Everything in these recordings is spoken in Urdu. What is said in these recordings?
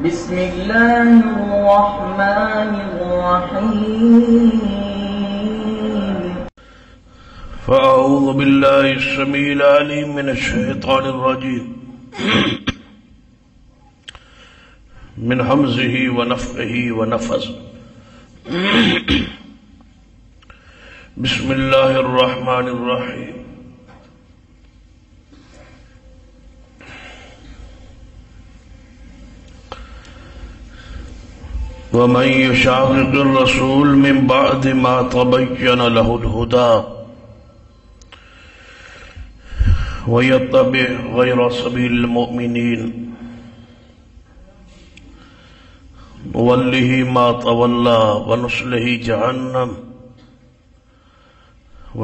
بسم الله الرحمن الرحيم. فأعوذ بالله السميع العليم من الشيطان الرجيم من همزه ونفخه ونفثه. بسم الله الرحمن الرحيم. ومن يشاقق الرسول من بعد ما تبين له الهدى ويتبع غير سبيل المؤمنين نوله ما تولى ونصله جهنم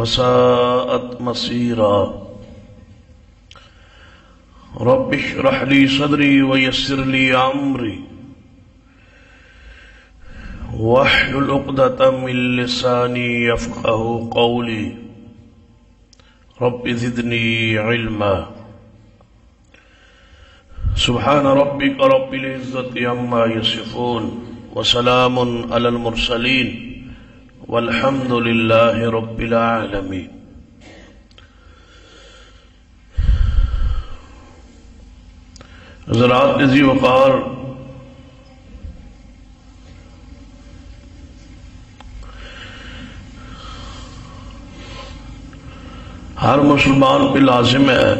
وساءت مصيرا. رب اشرح لي صدري ويسر لي أمري واحلل عقدة من لساني يفقهوا قولي. رب زدني علما. سبحان ربك رب العزة عما يصفون وسلام على المرسلين والحمد لله رب العالمين. حضرات عزیز وقار، ہر مسلمان پہ لازم ہے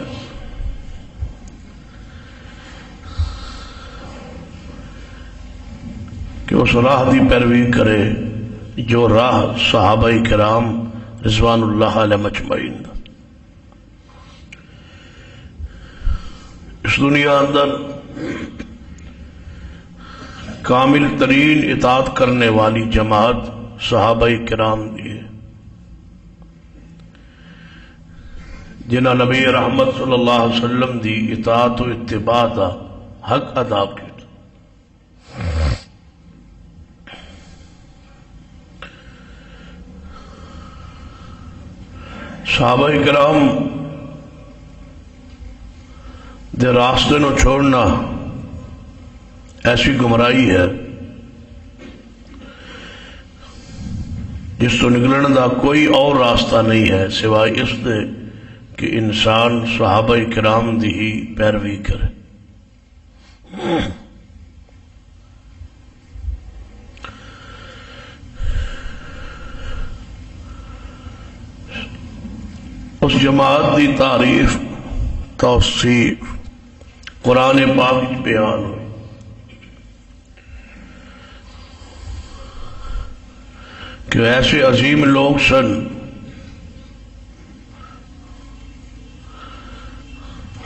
کہ اس راہ دی پیروی کرے جو راہ صحابہ کرام رضوان اللہ علیہ مجمعین. اس دنیا اندر کامل ترین اطاعت کرنے والی جماعت صحابہ کرام دی ہے، جنہاں نبی رحمت صلی اللہ علیہ وسلم دی اطاعت و اتباع دا حق ادا کیا. صحابہ کرام دے راستے نو چھوڑنا ایسی گمراہی ہے جس تو نکلنے دا کوئی اور راستہ نہیں ہے سوائے اس دے کہ انسان صحابہ کرام دی ہی پیروی کرے. اس جماعت دی تعریف توصیف قرآن پاک وچ بیان ہوئی. کہ ایسے عظیم لوگ سن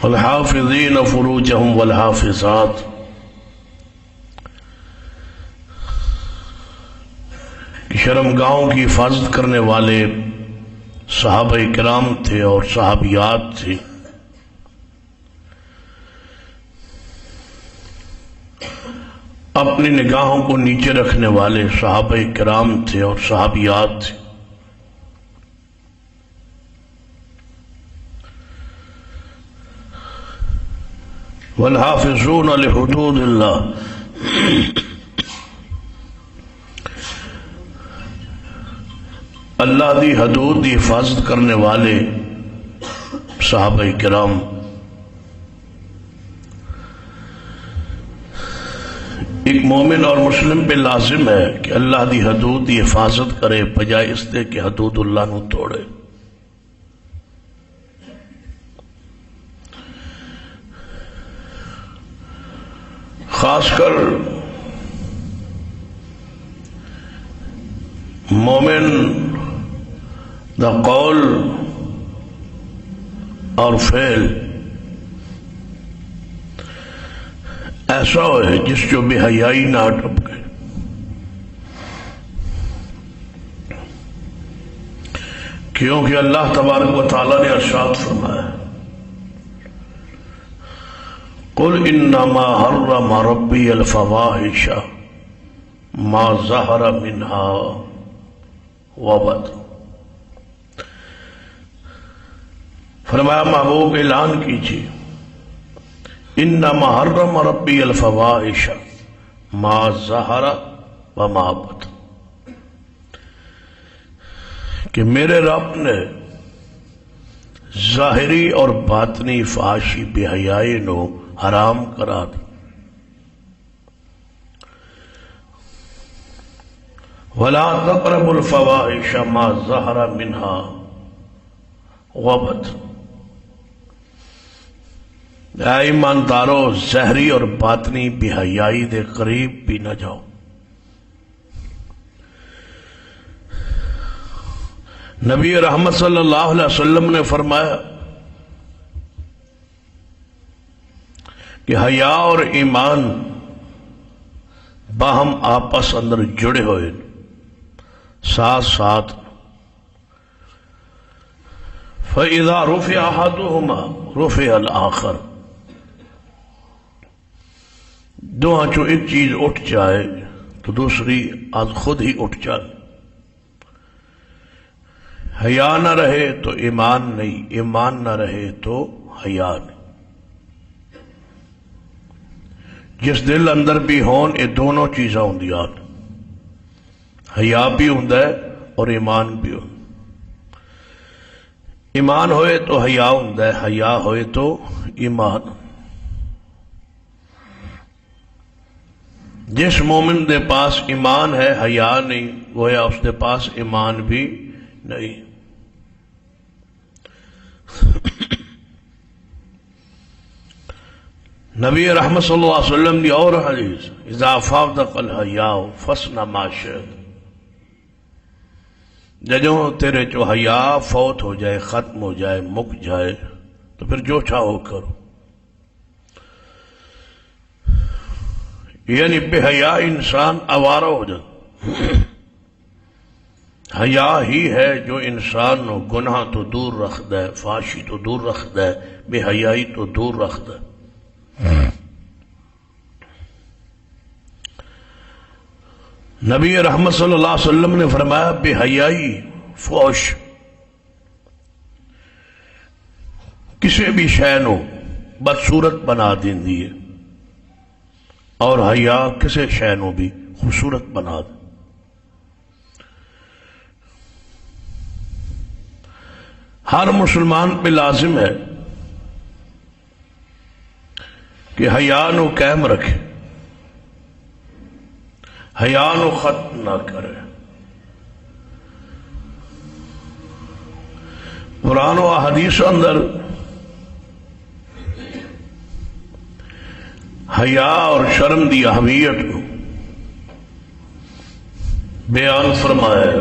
والحافظین فروجہم والحافظات، شرمگاہوں کی حفاظت کرنے والے صحابہ کرام تھے اور صحابیات تھی. اپنی نگاہوں کو نیچے رکھنے والے صحابہ کرام تھے اور صحابیات تھے. والحافظون لحدود اللہ، اللہ دی حدود دی حفاظت کرنے والے صحابہ کرام. ایک مومن اور مسلم پہ لازم ہے کہ اللہ دی حدود دی حفاظت کرے بجائے اس دے کہ حدود اللہ نو توڑے. خاص کر مومن دا قول اور فعل ایسا ہوئے جس جو بے حیائی نہ ٹپکے. کیونکہ اللہ تبارک و تعالیٰ نے ارشاد فرمایا قل انما حرم ربی الفواحش ما ظہر منها وبطن. فرمایا محبوب اعلان کیجیے انما حرم ربی الفواحش، ما ظہر و ما بطن، کہ میرے رب نے ظاہری اور باطنی فحاشی بے حیائی نو حرام کرا دی. وَلَا تَقْرَبُوا الْفَوَاحِشَ مَا ظَهَرَ مِنْهَا وَبَطَنَ، اے ایماندارو ظاہری اور باطنی بے حیائی دے قریب بھی نہ جاؤ. نبی رحمت صلی اللہ علیہ وسلم نے فرمایا کہ حیا اور ایمان باہم آپس اندر جڑے ہوئے ساتھ ساتھ. فَإِذَا رُفِعَ أَحَدُهُمَا رُفِعَ الْآخَرُ، دو چو ایک چیز اٹھ جائے تو دوسری آج خود ہی اٹھ جائے. حیا نہ رہے تو ایمان نہیں، ایمان نہ رہے تو حیا نہیں. جس دل اندر بھی ہون یہ دونوں چیزاں ہوندیاں، حیا بھی ہوندا ہے اور ایمان بھی ہوندا. ایمان ہوئے تو حیا ہوندا ہے، حیا ہوئے تو ایمان. جس مومن دے پاس ایمان ہے حیا نہیں، گویا اس دے پاس ایمان بھی نہیں. نبی رحمت صلی اللہ علیہ وسلم دی اور حدیث، اذا فاضق الحیاء فاصنع ما شئت، جدوں تیرے چو حیا فوت ہو جائے، ختم ہو جائے، مک جائے تو پھر جو چاہو کرو. یعنی بے حیا انسان آوارہ ہو جائے. حیا ہی ہے جو انسان نو گناہ تو دور رکھدا ہے، فحاشی تو دور رکھدا ہے، بے حیائی تو دور رکھدا ہے. نبی رحمت صلی اللہ علیہ وسلم نے فرمایا بے حیائی فحش کسی بھی شے نو بدصورت بنا دیندی ہے اور حیا کسی شے نو بھی خوبصورت بنا دے. ہر مسلمان پہ لازم ہے کہ حیا نو قائم رکھے، حیا نو ختم نہ کرے. قرآن و حدیث اندر حیا اور شرم دی اہمیت کو بیان فرمایا ہے.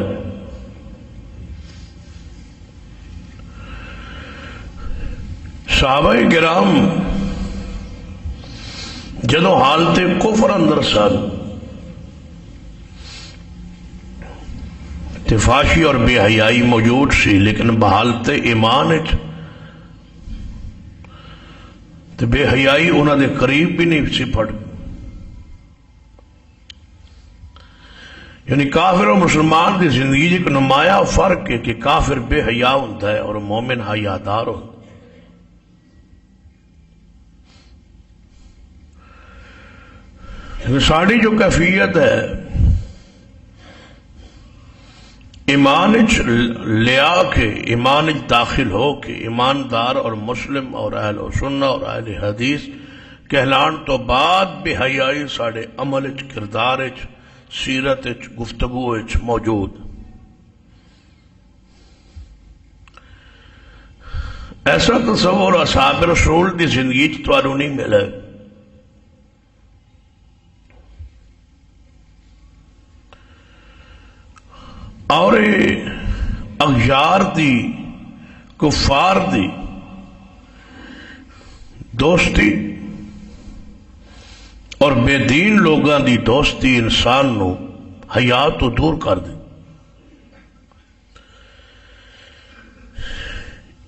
صحابہ کرام جدو حالت کفر اندر سن، فحاشی اور بے حیائی موجود سی، لیکن بحالت ایمان بے حیائی انہوں دے قریب بھی نہیں سی پڑ. یعنی کافر و مسلمان کی زندگی ایک نمایاں فرق ہے کہ کافر بے حیا ہوتا ہے اور مومن حیادار ہوتا ہے. ساری جو کیفیت ہے ایمان لیا کے، ایمان داخل ہو کے ایماندار اور مسلم اور اہل سنہ اور اہل حدیث کہلان تو بعد بے حیائی ساڑے عمل کردار سیرت گفتگو موجود. ایسا تصور اصحاب رسول دی زندگی تو نہیں ملے. اور اغیار دی، کفار دی دوستی اور بے دین لوگاں دی دوستی انسان نو حیا تو دور کر دی.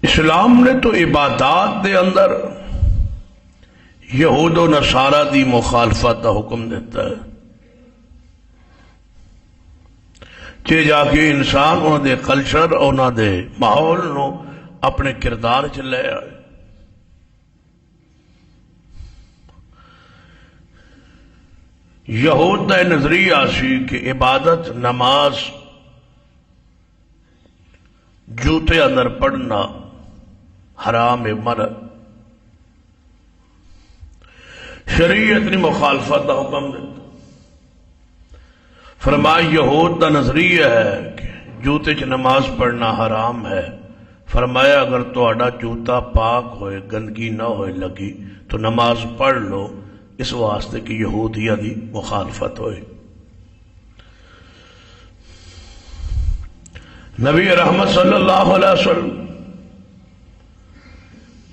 اسلام نے تو عبادات دے اندر یہود و نصارہ دی مخالفت کا حکم دیتا ہے کہ جا کے انسان انہوں دے کلچر انہوں دے ماحول نو اپنے کردار چ لے آئے. یہود دا نظریہ سی کہ عبادت نماز جوتے اندر پڑھنا حرام مرد، شریعت نے مخالفت کا حکم دیتا۔ فرمایا یہود دا نظریہ ہے کہ جوتے چ نماز پڑھنا حرام ہے۔ فرمایا اگر تہاڈا جوتا پاک ہوئے، گندگی نہ ہوئے لگی تو نماز پڑھ لو، اس واسطے کہ یہودیہ دی مخالفت ہوئے۔ نبی رحمت صلی اللہ علیہ وسلم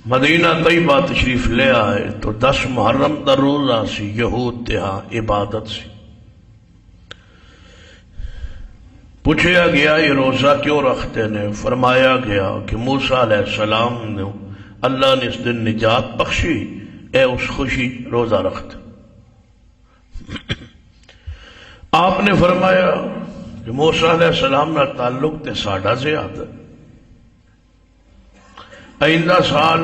مدینہ طیبہ تشریف لے آئے تو 10 محرم دا روزہ سی، یہود دے ہاں عبادت سی۔ پوچھا گیا یہ روزہ کیوں رکھتے نے؟ فرمایا گیا کہ موسیٰ علیہ السلام نے اللہ نے اس دن نجات بخشی، اے اس خوشی روزہ رکھتے۔ آپ نے فرمایا کہ موسیٰ علیہ السلام نہ تعلق تے ساڈا زیادہ، آئندہ سال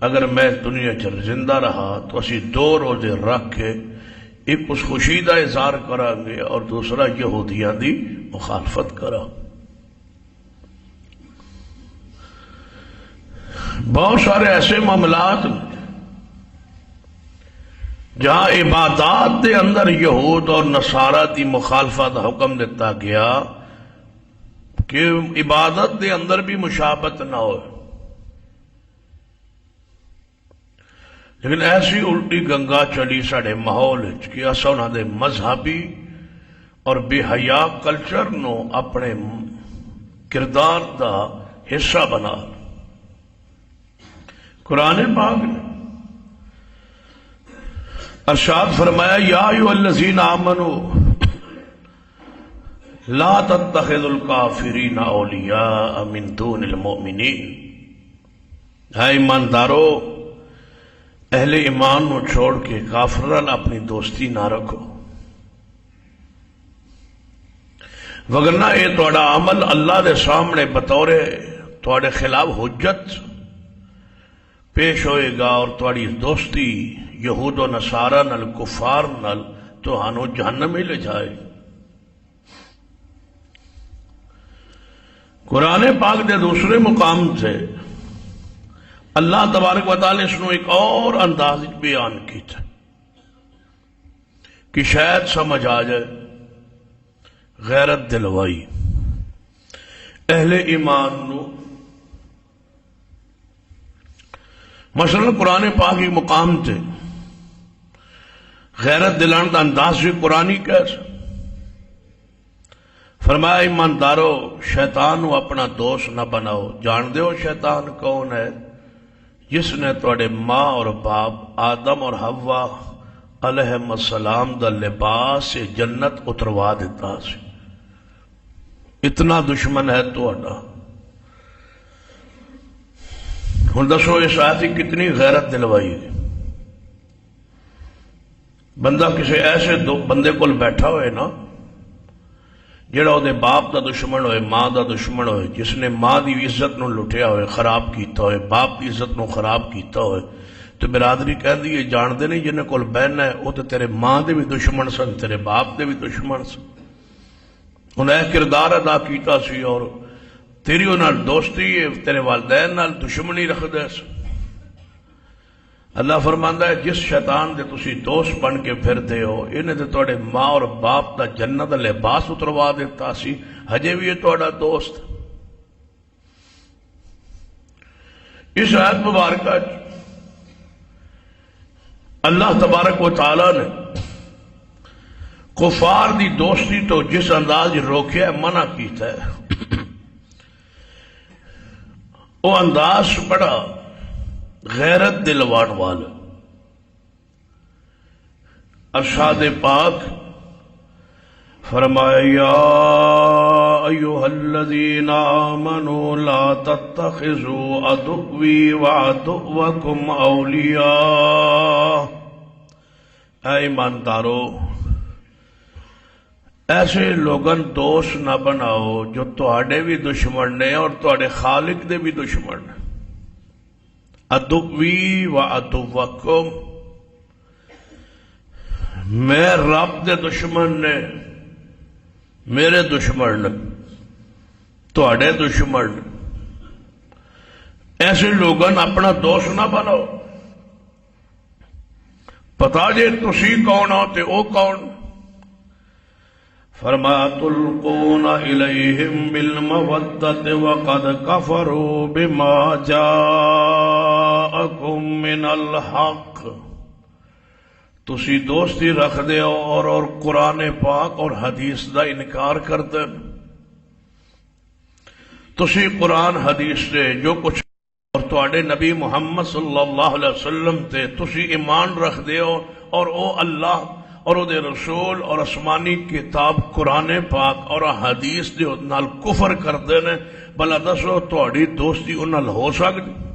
اگر میں دنیا چ زندہ رہا تو اسی 2 روزے رکھ کے ایک اس خوشی دا اظہار کریں گے اور دوسرا یہودیاں دی مخالفت کرا۔ بہت سارے ایسے معاملات جہاں عبادات دے اندر یہود اور نصارہ دی مخالفت کا حکم دیتا گیا کہ عبادت دے اندر بھی مشابہت نہ ہو، لیکن ایسی الٹی گنگا چلی ساڑے ماحول کہ اسا انہاں دے مذہبی اور بے حیا کلچر نو اپنے کردار دا حصہ بنا۔ قرآن پاک نے ارشاد فرمایا یا ایھا الذین آمنوا لا تتخذوا الکافرین اولیاء من دون المؤمنین، اے ایماندارو اہل ایمان نو چھوڑ کے کافران اپنی دوستی نہ رکھو، وگرنہ یہ تہاڈا عمل اللہ دے سامنے بطور تہاڈے خلاف حجت پیش ہوئے گا اور تہاڈی دوستی یہود و نصارہ نال کفار نال تہانوں جہنم ہی لے جائے۔ قرآن پاک دے دوسرے مقام سے اللہ تبارک و تعالی اس نو ایک اور انداز بیان کیتا کہ شاید سمجھ آ جائے۔ غیرت دلوائی اہل ایمان نو، مثلا قرآن پاک ایک مقام تے غیرت دلان کا انداز بھی قرآنی کیسا؟ فرمایا ایماندارو شیطان کو اپنا دوست نہ بناؤ، جان دے ہو شیطان کون ہے؟ جس نے تواڈے ماں اور باپ آدم اور حوا علیہ السلام دا لباس سے جنت اتروا دیتا سی۔ اتنا دشمن ہے تواڈا۔ ہن دسو اس آیت کی کتنی غیرت دلوائی ہے۔ بندہ کسی ایسے بندے کول بیٹھا ہوئے نا جڑا وہ باپ دا دشمن ہوئے، ماں دا دشمن ہوئے، جس نے ماں دی عزت نو لٹیا ہوئے، خراب کیتا ہوئے، باپ دی عزت نو خراب کیتا ہوئے، تو برادری کہہ دی جان دے نہیں جنہیں کول بہن ہے وہ تو تیرے ماں دے بھی دشمن سن، تیرے باپ دے بھی دشمن سن، انہیں کردار ادا کیتا سی اور تیری انہاں دوستی تیرے والدین نال دشمنی رکھ دے سن۔ اللہ فرماندا ہے جس شیطان دے تسی دوست بن کے پھر دے ہو، انہیں تے تواڈے ماں اور باپ دا جنت دا لباس اتروا دیتا سی، ہجے بھی یہ تواڈا دوست۔ اس آیت مبارکہ اللہ تبارک و تعالی نے کفار دی دوستی تو جس انداز روکیا ہے، منع کیتا ہے، وہ انداز بڑا غیرت دلوان والا۔ ارشاد پاک فرمایا یا ایھا الذین آمنوا لا تتخذوا عدوی وعدوکم اولیاء، اے ایماندارو ایسے لوگن دوست نہ بناؤ جو تہاڈے بھی دشمن نے اور تہاڈے خالق دے بھی دشمن نے۔ عدوی و عدوکم، میں رب دے دشمن نے میرے دشمن نے تواڈے دشمن نے ایسے لوگوں اپنا دوست نہ بناؤ پتا جے تسی کون ہو تے او کون فرمایا تلقون الیہم بالمودۃ وقد کفروا بما جاءکم من الحق تسی دوستی رکھ دے اور قرآن پاک اور حدیث دا انکار کر دے تسی قرآن حدیث سے جو کچھ اور تواڈے نبی محمد صلی اللہ علیہ وسلم تے تسی ایمان رکھ دے اور او اللہ اور او دے رسول اور آسمانی کتاب قرآن پاک اور حدیث دے نال کفر کر دے نے بلا دسو تواڈی دوستی ان نال ہو سکتی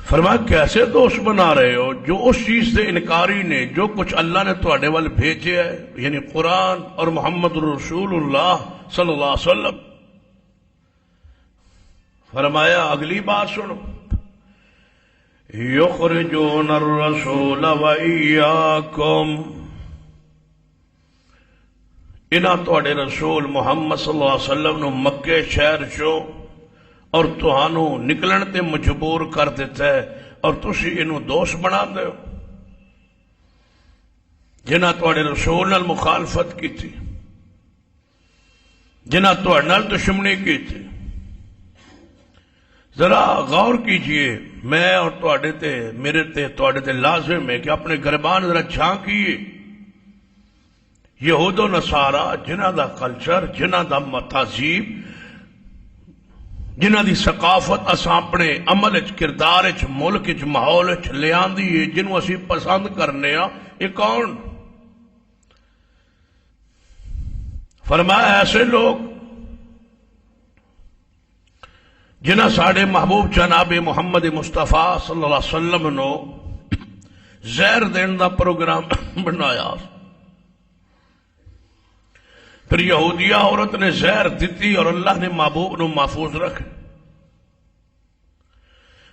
فرمایا کیسے دوست بنا رہے ہو جو اس چیز سے انکاری نے جو کچھ اللہ نے تواڈے وال بھیجے ہے یعنی قرآن اور محمد رسول اللہ صلی اللہ علیہ وسلم فرمایا اگلی بات سنو یخرجون الرسول وإیاکم انہاں تواڈے رسول محمد صلی اللہ علیہ وسلم نو مکے شہر چوں اور تہانوں نکلن تے مجبور کر دیتا ہے اور تسی انہوں دوست بنا دے جنہاں تواڈے رسول نال مخالفت کی تھی جنہاں تواڈے نال دشمنی کی تھی ذرا غور کیجئے میں اور تواڈے تے میرے تے تواڈے تے لازم ہے کہ اپنے گربان ذرا جھانکیے یہود و نصارہ جنہاں دا کلچر جنہاں دا تہذیب جنہاں دی ثقافت اساں اپنے عمل وچ کردار وچ ملک وچ ماحول وچ لے آندی ہے جنوں اسی پسند کرنے ہاں یہ کون فرمایا ایسے لوگ جنہاں ساڑھے محبوب جناب محمد مصطفیٰ صلی اللہ علیہ وسلم نو زہر دین دا پروگرام بنایا پھر یہودیہ عورت نے زہر دیتی اور اللہ نے محبوب نو محفوظ رکھے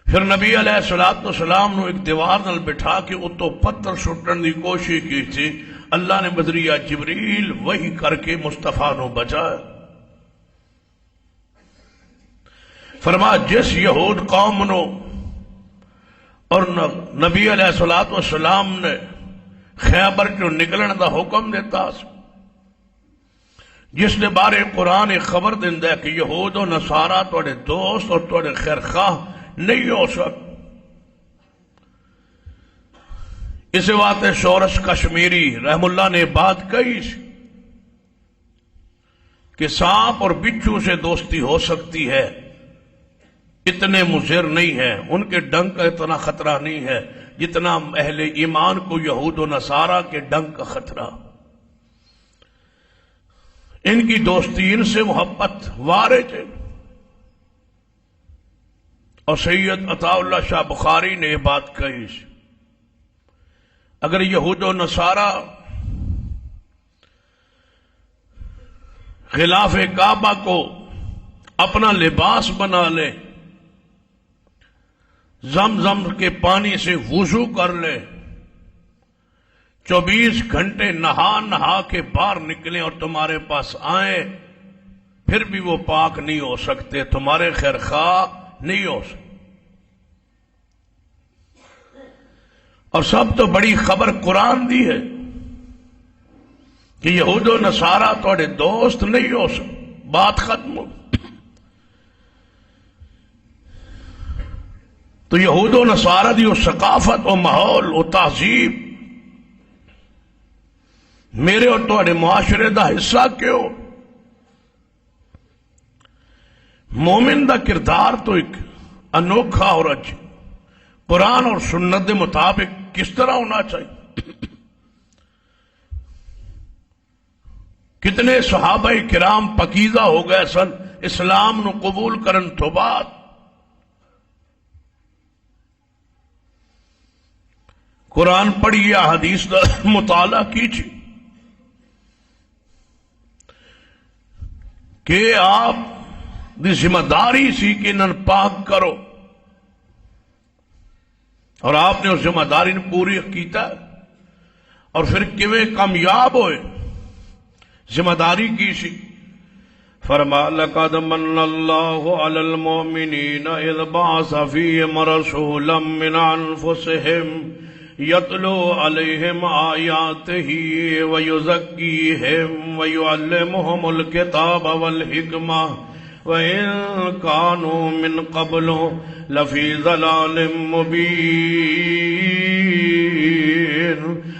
پھر نبی علیہ السلام نو ایک دیوار نال بٹھا کے اتو پتھر سٹن دی کوشش کی تھی اللہ نے بدریہ جبریل وہی کر کے مصطفیٰ نو بچایا فرمایا جس یہود قوم نو اور نبی علیہ السلام نے خیبر جو نکلن دا حکم دیتا جس نے بارے قرآن خبر دیندہ ہے کہ یہود و نصارہ توڑے دوست اور توڑے خیرخواہ نہیں ہو سک اس بات شورش کشمیری رحم اللہ نے بات کہی کہ سانپ اور بچھو سے دوستی ہو سکتی ہے اتنے مضر نہیں ہے ان کے ڈنگ کا اتنا خطرہ نہیں ہے جتنا اہل ایمان کو یہود و نصارہ کے ڈنگ کا خطرہ ان کی دوستی ان سے محبت وارث ہے اور سید عطا اللہ شاہ بخاری نے یہ بات کہی اگر یہود و نصارہ خلاف کعبہ کو اپنا لباس بنا لے زمزم کے پانی سے وضو کر لے 24 گھنٹے نہا کے باہر نکلیں اور تمہارے پاس آئیں پھر بھی وہ پاک نہیں ہو سکتے تمہارے خیرخواہ نہیں ہو سکتے اور سب تو بڑی خبر قرآن دی ہے کہ یہود و نصارہ تھوڑے دوست نہیں ہو سکتے بات ختم ہو تو یہود و نصارہ دی وہ ثقافت و ماحول و تہذیب میرے اور تواڈے معاشرے دا حصہ کیوں مومن دا کردار تو ایک انوکھا اور اچھا قرآن اور سنت دے مطابق کس طرح ہونا چاہیے کتنے صحابہ کرام پکیزہ ہو گئے سن اسلام نو قبول کرن تو بعد قرآن پڑھی یا حدیث دا مطالعہ کیجیے کہ آپ دی ذمہ داری سی کہ انہاں پاک کرو اور آپ نے اس ذمہ داری نے پوری کیتا ہے اور پھر کیویں کامیاب ہوئے، ذمہ داری کی سی۔ فرمایا لقد من اللہ علی المؤمنین اذ بعث فیہم رسولا من انفسہم یتلو علیہم آیاتہ ویزکیہم ویعلمہم الکتاب والحکمہ وَإِن كَانُوا مِن قَبْلُ لَفِي ضَلَالٍ مُبِينٍ۔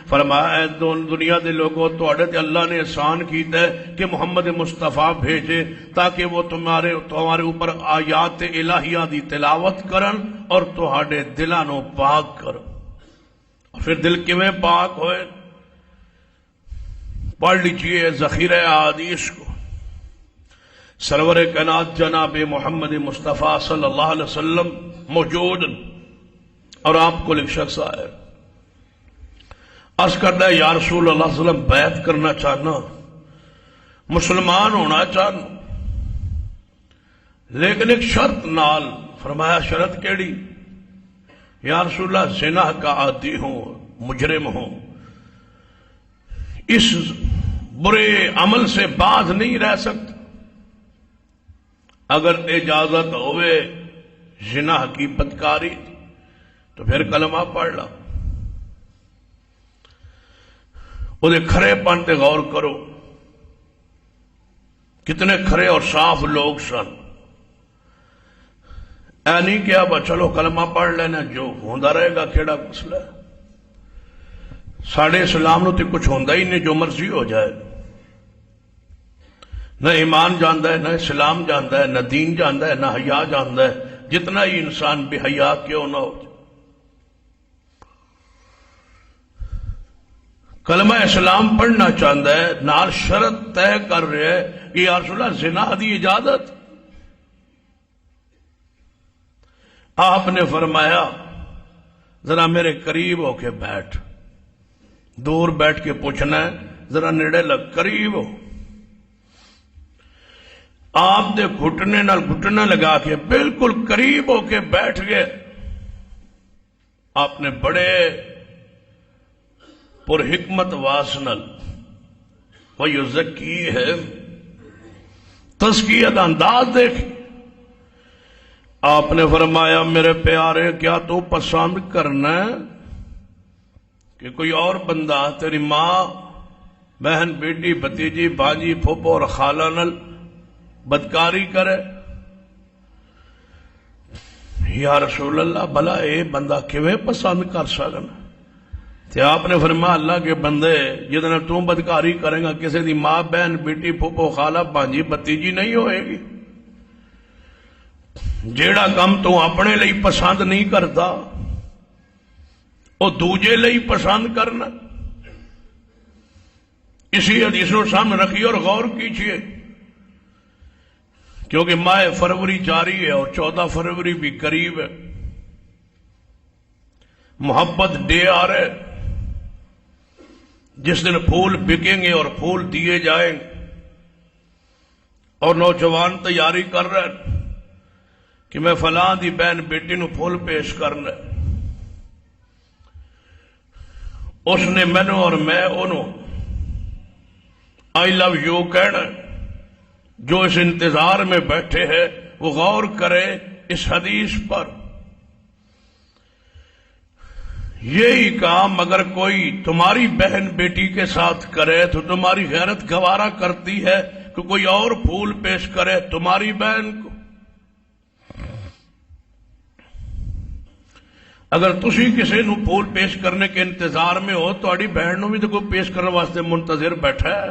فرمایا اے دنیا دے لوگوں، تواڈے تے اللہ نے احسان کیتا ہے کہ محمد مصطفیٰ بھیجے تاکہ وہ تمہارے اوپر آیات الہیہ دی تلاوت کرن اور تواڈے دلاں نو پاک کرن۔ اور پھر دل کیویں پاک ہوئے؟ پڑھ لیجئے ذخیرہ احادیث کو۔ سرور کائنات جناب محمد مصطفیٰ صلی اللہ علیہ وسلم موجود، اور آپ کو ایک شخص آئے، عرض کرتا ہے یا رسول اللہ صلی اللہ علیہ وسلم بیعت کرنا چاہنا، مسلمان ہونا چاہنا، لیکن ایک شرط نال۔ فرمایا شرط کیڑی؟ یا رسول اللہ زنا کا عادی ہوں، مجرم ہوں، اس برے عمل سے باز نہیں رہ سکتا۔ اگر اجازت ہوئے زنا کی بدکاری تو پھر کلمہ پڑھ لا۔ وہ کھرے پن تے غور کرو، کتنے کھرے اور صاف لوگ سن۔ اے نہیں کیا با چلو کلمہ پڑھ لینا، جو ہوندا رہے گا، کیڑا مسئلہ ہے؟ ساڑھے اسلام نو تے کچھ ہوندا ہی نہیں، جو مرضی ہو جائے۔ نہ ایمان جاندا ہے، نہ اسلام جاندا ہے، نہ دین جاندا ہے، نہ حیا جاندا ہے، جتنا ہی انسان بے حیا کیوں نہ ہو۔ کلمہ اسلام پڑھنا چاہتا ہے، نال شرط طے کر رہے ہے کہ یا رسول اللہ زنا دی اجازت۔ آپ نے فرمایا ذرا میرے قریب ہو کے بیٹھ، دور بیٹھ کے پوچھنا ہے، ذرا نیڑے لگ، قریب ہو۔ آپ دے گھٹنے نال گھٹنا لگا کے بالکل قریب ہو کے بیٹھ گئے۔ آپ نے بڑے پر حکمت واسنل وَيُزَكِّيهِمْ تزکیہ کا انداز دیکھ۔ آپ نے فرمایا میرے پیارے، کیا تو پسند کرنا ہے کہ کوئی اور بندہ تیری ماں، بہن، بیٹی، بھتیجی، بھانجی، پھوپھو اور خالہ نال بدکاری کرے؟ یا رسول اللہ بھلا اے بندہ کیویں پسند کر سکنا؟ تے آپ نے فرمایا اللہ کے بندے، جدنا تو بدکاری کرے گا کسی دی ماں، بہن، بیٹی، پھوپھو، خالہ، بھانجی، بھتیجی نہیں ہوئے گی۔ جیڑا کم تو اپنے لئی پسند نہیں کرتا وہ دوجے لئی پسند کرنا۔ اسی حدیث کو سامنے رکھیے اور غور کیجیے، کیونکہ ماہ فروری جاری ہے اور 14 فروری بھی قریب ہے، محبت ڈے آ رہے، جس دن پھول بکیں گے اور پھول دیے جائیں گے، اور نوجوان تیاری کر رہے کہ میں فلاں دی بہن بیٹی نو پھول پیش کرنا، اس نے مینو اور میں انہوں آئی لو یو کہنا۔ جو اس انتظار میں بیٹھے ہیں وہ غور کرے اس حدیث پر۔ یہی کام اگر کوئی تمہاری بہن بیٹی کے ساتھ کرے تو تمہاری غیرت گوارا کرتی ہے کہ کوئی اور پھول پیش کرے تمہاری بہن کو۔ اگر تسی کسی نو پھول پیش کرنے کے انتظار میں ہو تو اڑی بہن نو بھی تو کوئی پیش کرنے واسطے منتظر بیٹھا ہے،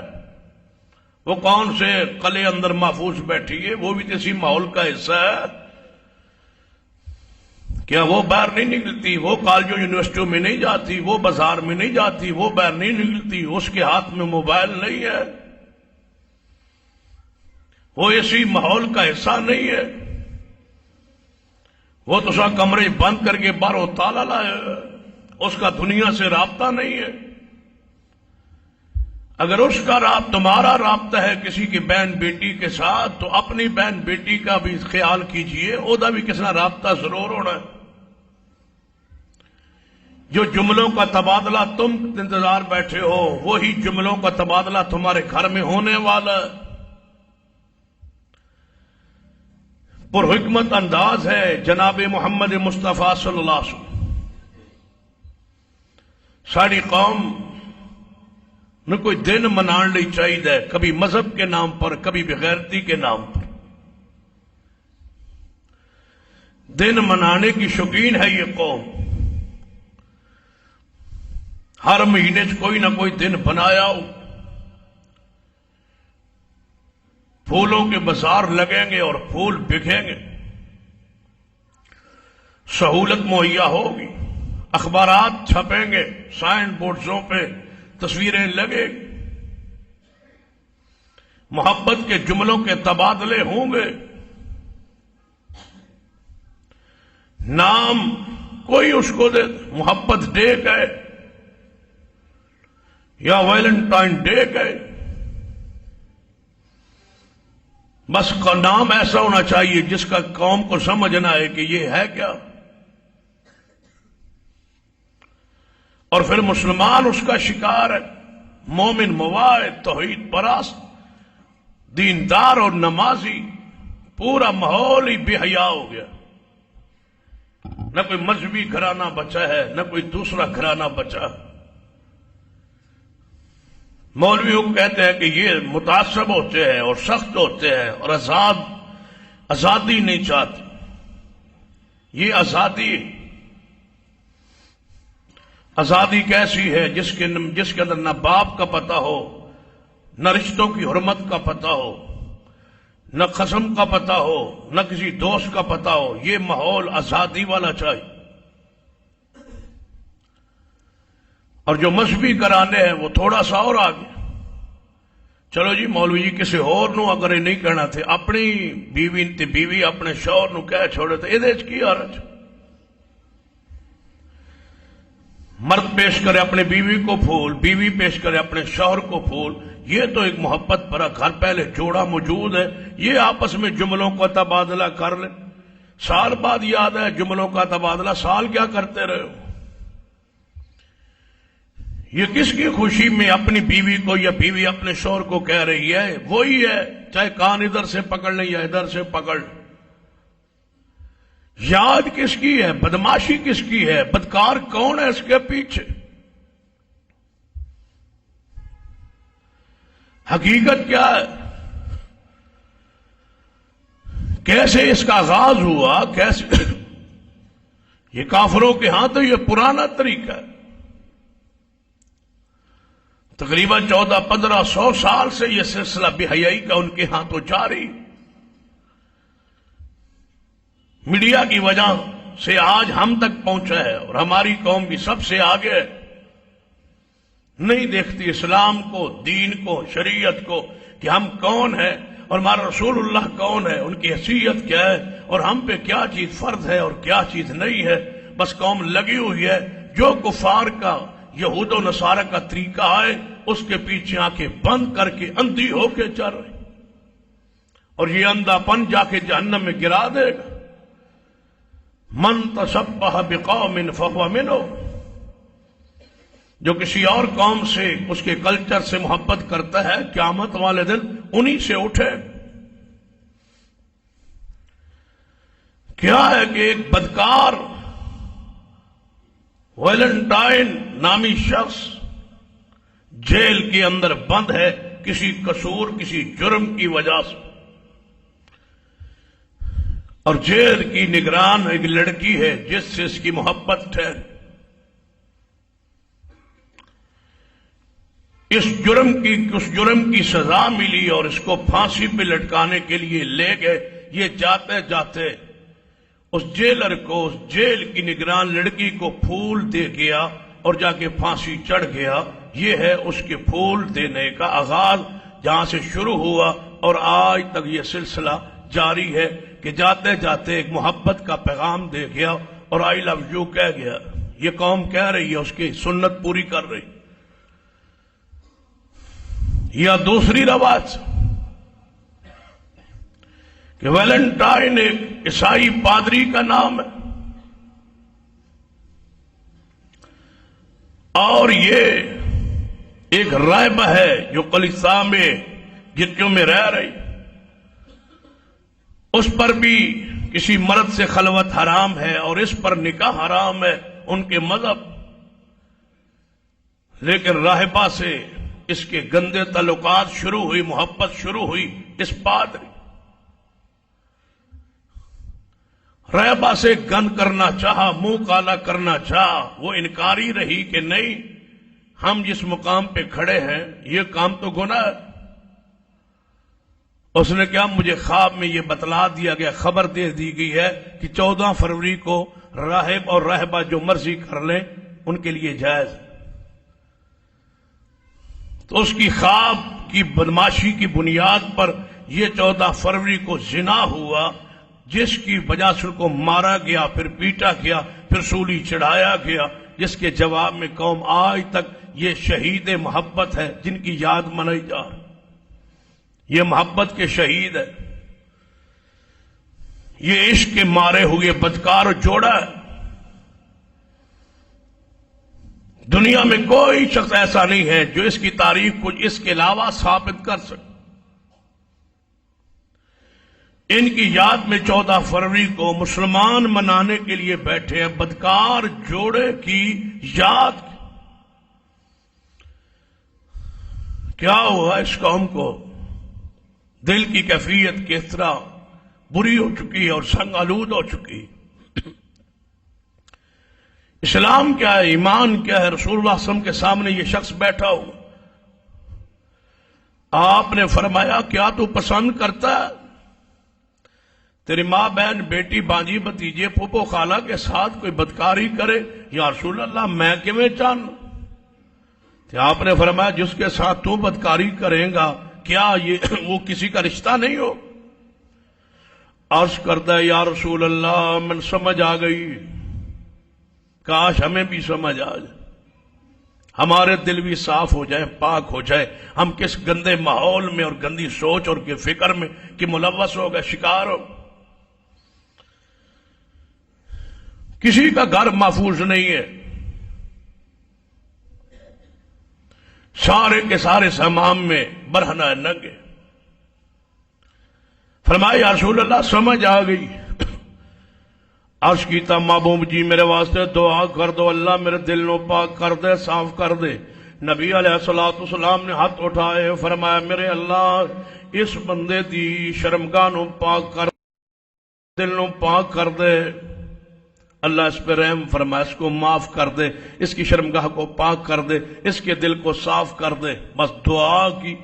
وہ کون سے قلعے اندر محفوظ بیٹھی ہے، وہ بھی کسی ماحول کا حصہ ہے۔ کیا وہ باہر نہیں نکلتی، وہ کالجوں یونیورسٹیوں میں نہیں جاتی، وہ بازار میں نہیں جاتی، وہ باہر نہیں نکلتی، اس کے ہاتھ میں موبائل نہیں ہے، وہ اسی ماحول کا حصہ نہیں ہے، وہ تو سا کمرے بند کر کے باہر تالا لائے، اس کا دنیا سے رابطہ نہیں ہے۔ اگر اس کا تمہارا رابطہ ہے کسی کی بہن بیٹی کے ساتھ تو اپنی بہن بیٹی کا بھی خیال کیجئے، اودا بھی کس نہ رابطہ ضرور ہونا ہے۔ جو جملوں کا تبادلہ تم انتظار بیٹھے ہو وہی جملوں کا تبادلہ تمہارے گھر میں ہونے والا ہے۔ پرحکمت انداز ہے جناب محمد مصطفیٰ صلی اللہ علیہ وسلم۔ ساری قوم نہ کوئی دن منان لی چاہیے، کبھی مذہب کے نام پر، کبھی بغیرتی کے نام پر۔ دن منانے کی شوقین ہے یہ قوم، ہر مہینے کوئی نہ کوئی دن بنایا ہو، پھولوں کے بازار لگیں گے اور پھول بکیں گے، سہولت مہیا ہوگی، اخبارات چھپیں گے، سائن بورڈزوں پہ تصویریں لگے گی، محبت کے جملوں کے تبادلے ہوں گے، نام کوئی اس کو دے، محبت ڈے کا ہے یا ویلنٹائن ڈے کا ہے، بس کا نام ایسا ہونا چاہیے جس کا قوم کو سمجھنا ہے کہ یہ ہے کیا، اور پھر مسلمان اس کا شکار ہے، مومن مواعد توحید پرست دیندار اور نمازی، پورا ماحول ہی بے حیا ہو گیا، نہ کوئی مذہبی گھرانہ بچا ہے نہ کوئی دوسرا گھرانہ بچا۔ مولویوں کو کہتے ہیں کہ یہ متعصب ہوتے ہیں اور سخت ہوتے ہیں اور آزادی نہیں چاہتے، یہ آزادی کیسی ہے جس کے اندر نہ باپ کا پتہ ہو، نہ رشتوں کی حرمت کا پتہ ہو، نہ قسم کا پتہ ہو، نہ کسی دوست کا پتہ ہو، یہ ماحول آزادی والا چاہیے۔ اور جو مذہبی گھرانے ہیں وہ تھوڑا سا اور آگے، چلو جی مولوی جی کسی اور نو اگر یہ نہیں کہنا تھے، اپنی بیوی اپنے شوہر نو کہہ چھوڑے تھے، یہ کی حرج؟ مرد پیش کرے اپنے بیوی کو پھول، بیوی پیش کرے اپنے شوہر کو پھول، یہ تو ایک محبت بھرا گھر، پہلے جوڑا موجود ہے، یہ آپس میں جملوں کا تبادلہ کر لیں، سال بعد یاد ہے جملوں کا تبادلہ، سال کیا کرتے رہے ہو؟ یہ کس کی خوشی میں اپنی بیوی کو یا بیوی اپنے شوہر کو کہہ رہی ہے؟ وہی ہے، چاہے کان ادھر سے پکڑ لیں یا ادھر سے پکڑ لیں۔ یاد کس کی ہے؟ بدماشی کس کی ہے؟ بدکار کون ہے اس کے پیچھے؟ حقیقت کیا ہے؟ کیسے اس کا آغاز ہوا؟ کیسے؟ یہ کافروں کے ہاں تو یہ پرانا طریقہ ہے، تقریباً 1400-1500 سال سے یہ سلسلہ بے حیائی کا ان کے ہاں تو جاری، میڈیا کی وجہ سے آج ہم تک پہنچا ہے، اور ہماری قوم بھی سب سے آگے ہے، نہیں دیکھتی اسلام کو، دین کو، شریعت کو کہ ہم کون ہیں اور ہمارا رسول اللہ کون ہے، ان کی حیثیت کیا ہے اور ہم پہ کیا چیز فرض ہے اور کیا چیز نہیں ہے۔ بس قوم لگی ہوئی ہے جو کفار کا، یہود و نصارہ کا طریقہ ہے اس کے پیچھے آنکھیں بند کر کے اندھی ہو کے چل رہے، اور یہ اندھا پن جا کے جہنم میں گرا دے گا۔ من تشبہ بقوم فہو منہم، جو کسی اور قوم سے، اس کے کلچر سے محبت کرتا ہے، قیامت والے دن انہی سے اٹھے۔ کیا ہے کہ ایک بدکار ویلنٹائن نامی شخص جیل کے اندر بند ہے کسی قصور، کسی جرم کی وجہ سے، اور جیل کی نگران ایک لڑکی ہے جس سے اس کی محبت ٹھہری۔ اس جرم کی سزا ملی اور اس کو پھانسی پہ لٹکانے کے لیے لے گئے۔ یہ جاتے جاتے اس جیلر کو، اس جیل کی نگران لڑکی کو پھول دے گیا اور جا کے پھانسی چڑھ گیا۔ یہ ہے اس کے پھول دینے کا آغاز، جہاں سے شروع ہوا اور آج تک یہ سلسلہ جاری ہے کہ جاتے جاتے ایک محبت کا پیغام دے گیا اور آئی لو یو کہہ گیا۔ یہ قوم کہہ رہی ہے، اس کی سنت پوری کر رہی۔ یا دوسری رواج کہ ویلنٹائن ایک عیسائی پادری کا نام ہے، اور یہ ایک راہبہ ہے جو کلیسا میں گرجوں میں رہ رہی، اس پر بھی کسی مرد سے خلوت حرام ہے اور اس پر نکاح حرام ہے ان کے مذہب، لیکن راہبہ سے اس کے گندے تعلقات شروع ہوئی، محبت شروع ہوئی۔ اس پادری راہبہ سے گن کرنا چاہا، منہ کالا کرنا چاہا، وہ انکاری رہی کہ نہیں، ہم جس مقام پہ کھڑے ہیں یہ کام تو گناہ ہے۔ اس نے کہا مجھے خواب میں یہ بتلا دیا گیا، خبر دے دی گئی ہے کہ 14 فروری کو راہب اور راہبہ جو مرضی کر لیں ان کے لیے جائز ہے۔ تو اس کی خواب کی بدماشی کی بنیاد پر یہ 14 فروری کو زنا ہوا، جس کی وجہ سے ان کو مارا گیا، پھر پیٹا گیا، پھر سولی چڑھایا گیا، جس کے جواب میں قوم آج تک یہ شہید محبت ہے جن کی یاد منائی جا رہی، یہ محبت کے شہید ہے، یہ عشق کے مارے ہوئے بدکار جوڑا ہے۔ دنیا میں کوئی شخص ایسا نہیں ہے جو اس کی تاریخ کو اس کے علاوہ ثابت کر سکے۔ ان کی یاد میں 14 فروری کو مسلمان منانے کے لیے بیٹھے ہیں، بدکار جوڑے کی یاد۔ کیا ہوا اس قوم کو؟ دل کی کیفیت کس طرح بری ہو چکی اور سنگ آلود ہو چکی۔ اسلام کیا ہے، ایمان کیا ہے؟ رسول اللہ صلی اللہ علیہ وسلم کے سامنے یہ شخص بیٹھا ہوا، آپ نے فرمایا کیا تو پسند کرتا ہے تیری ماں بہن بیٹی بانجی بھتیجے پھوپھو خالہ کے ساتھ کوئی بدکاری کرے؟ یا رسول اللہ میں کیویں جان؟ آپ نے فرمایا جس کے ساتھ تو بدکاری کریں گا کیا یہ وہ کسی کا رشتہ نہیں ہو؟ عرض کرتا ہے یا رسول اللہ من سمجھ آ گئی، کاش ہمیں بھی سمجھ آ جائے، ہمارے دل بھی صاف ہو جائے، پاک ہو جائے، ہم کس گندے ماحول میں اور گندی سوچ اور کے فکر میں کہ ملوث ہو گئے، شکار ہو۔ کسی کا گھر محفوظ نہیں ہے، سارے کے سارے سامان میں برہنہ ننگے۔ فرمایا یا رسول اللہ سمجھ آ گئی۔ عرض کیتا محبوب جی میرے واسطے دعا کر دو، اللہ میرے دل نو پاک کر دے، صاف کر دے۔ نبی علیہ الصلوۃ والسلام نے ہاتھ اٹھائے، فرمایا میرے اللہ اس بندے دی شرمگاہ نو پاک کر، دل نو پاک کر دے، اللہ اس پہ رحم فرمائے، اس کو معاف کر دے، اس کی شرمگاہ کو پاک کر دے، اس کے دل کو صاف کر دے۔ بس دعا کی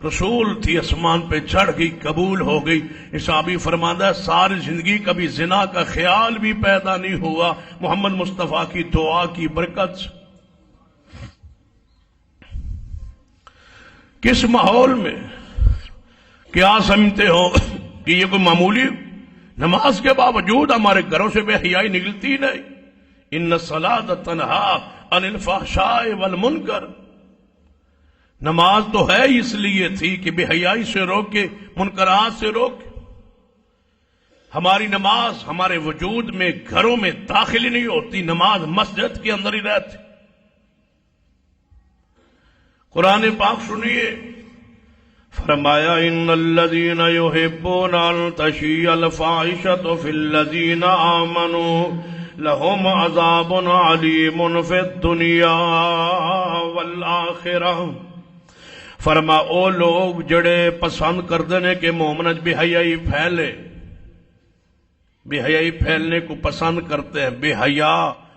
رسول تھی، آسمان پہ چڑھ گئی، قبول ہو گئی۔ صحابی فرماتا ہے ساری زندگی کبھی زنا کا خیال بھی پیدا نہیں ہوا، محمد مصطفیٰ کی دعا کی برکت سے۔ کس ماحول میں کیا سمجھتے ہو کہ یہ کوئی معمولی نماز کے باوجود ہمارے گھروں سے بے حیائی نکلتی نہیں؟ ان الصلاۃ تنہا عن الفحشاء والمنکر، نماز تو ہے اس لیے تھی کہ بے حیائی سے روکے، منکرات سے روکے۔ ہماری نماز ہمارے وجود میں گھروں میں داخل ہی نہیں ہوتی، نماز مسجد کے اندر ہی رہتی۔ قرآن پاک سنیے، فرمایا ان الذین یحبون ان تشیع الفاحشۃ فی الذین آمنوا لهم عذاب علیم فی الدنیا والآخرہ۔ فرما او لوگ جڑے پسند کردے نے کہ مومن بے حیائی پھیلے، بے حیائی پھیلنے کو پسند کرتے ہیں۔ بے حیا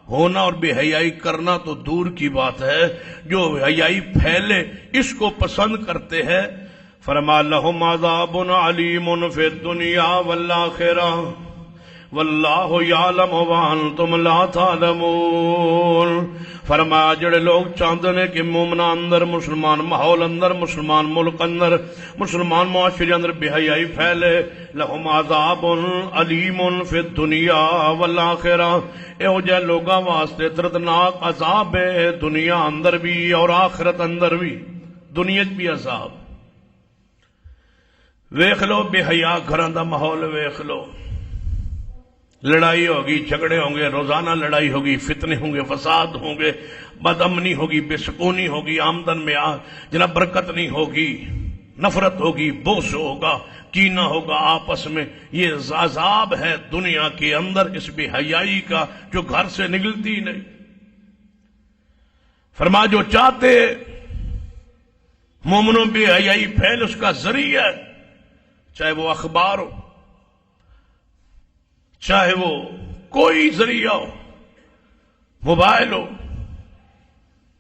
ہونا اور بے حیائی کرنا تو دور کی بات ہے، جو بے حیائی پھیلے اس کو پسند کرتے ہیں۔ فرما لہم عذاب علیم فی الدنیا والآخرہ واللہ یعلم وانتم لا تعلمون۔ فرمایا جڑے لوگ چاہتے ہیں کہ مومنہ اندر، مسلمان ماحول اندر، مسلمان ملک اندر، مسلمان معاشرے اندر بے حیائی پھیلے، لہم عذاب علیم فی الدنیا والآخرہ، اے جے لوگاں واسطے دردناک عذاب ہے، دنیا اندر بھی اور آخرت اندر بھی، دنیا بھی عذاب۔ ویکھ لو بے حیا گھراں دا ماحول، ویکھ لو لڑائی ہوگی، جھگڑے ہوں گے، روزانہ لڑائی ہوگی، فتنے ہوں گے، فساد ہوں گے، بد امنی ہوگی، بے سکونی ہوگی، آمدن میں جناب برکت نہیں ہوگی، نفرت ہوگی، بغض ہوگا، کینہ ہوگا آپس میں. یہ عذاب ہے دنیا کے اندر اس بے حیائی کا جو گھر سے نکلتی نہیں. فرما جو چاہتے مومنوں بے حیائی پھیل اس کا ذریعہ ہے، چاہے وہ اخبار ہو، چاہے وہ کوئی ذریعہ ہو، موبائل ہو،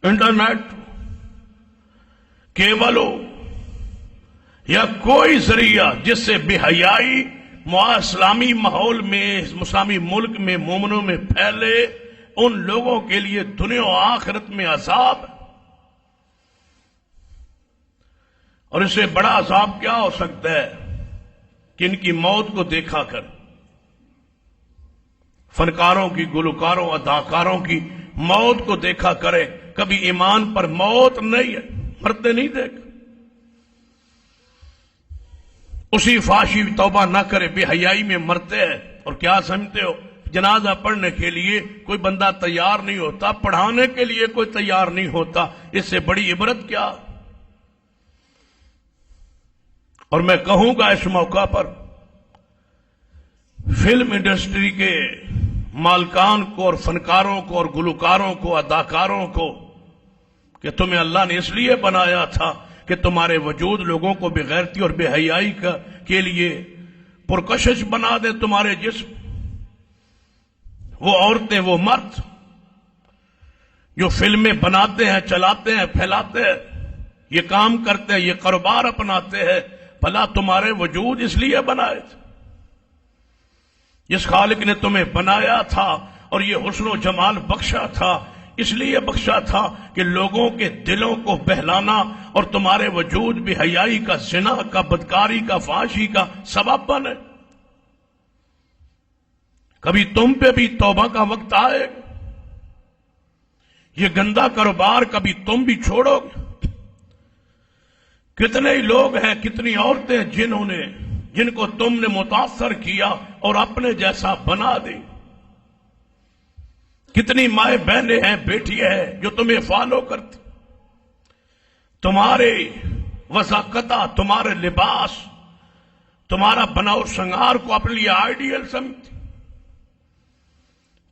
انٹرنیٹ ہو، کیبل ہو، یا کوئی ذریعہ جس سے بے حیائی اسلامی ماحول میں، اسلامی ملک میں، مومنوں میں پھیلے، ان لوگوں کے لیے دنیا و آخرت میں عذاب ہے. اور اس سے بڑا عذاب کیا ہو سکتا ہے کہ ان کی موت کو دیکھا کر، فنکاروں کی، گلوکاروں، اداکاروں کی موت کو دیکھا کرے. کبھی ایمان پر موت نہیں ہے، مرتے نہیں دیکھ. اسی فحاشی توبہ نہ کرے، بے حیائی میں مرتے ہیں. اور کیا سمجھتے ہو جنازہ پڑھنے کے لیے کوئی بندہ تیار نہیں ہوتا، پڑھانے کے لیے کوئی تیار نہیں ہوتا. اس سے بڑی عبرت کیا؟ اور میں کہوں گا اس موقع پر فلم انڈسٹری کے مالکان کو اور فنکاروں کو اور گلوکاروں کو، اداکاروں کو، کہ تمہیں اللہ نے اس لیے بنایا تھا کہ تمہارے وجود لوگوں کو بے غیرتی اور بے حیائی کے لیے پرکشش بنا دے. تمہارے جسم، وہ عورتیں، وہ مرد جو فلمیں بناتے ہیں، چلاتے ہیں، پھیلاتے ہیں، یہ کام کرتے ہیں، یہ کاروبار اپناتے ہیں، بھلا تمہارے وجود اس لیے بنائے تھے. جس خالق نے تمہیں بنایا تھا اور یہ حسن و جمال بخشا تھا، اس لیے بخشا تھا کہ لوگوں کے دلوں کو بہلانا اور تمہارے وجود بے حیائی کا، زنا کا، بدکاری کا، فحاشی کا سبب بنے. کبھی تم پہ بھی توبہ کا وقت آئے گا. یہ گندا کاروبار کبھی تم بھی چھوڑو گے. کتنے ہی لوگ ہیں، کتنی عورتیں جن کو تم نے متاثر کیا اور اپنے جیسا بنا دی. کتنی مائیں بہنیں ہیں، بیٹیاں ہیں جو تمہیں فالو کرتی، تمہارے وضاقتہ، تمہارے لباس، تمہارا بناؤ شنگار کو اپنے لیے آئیڈیل سمجھتی،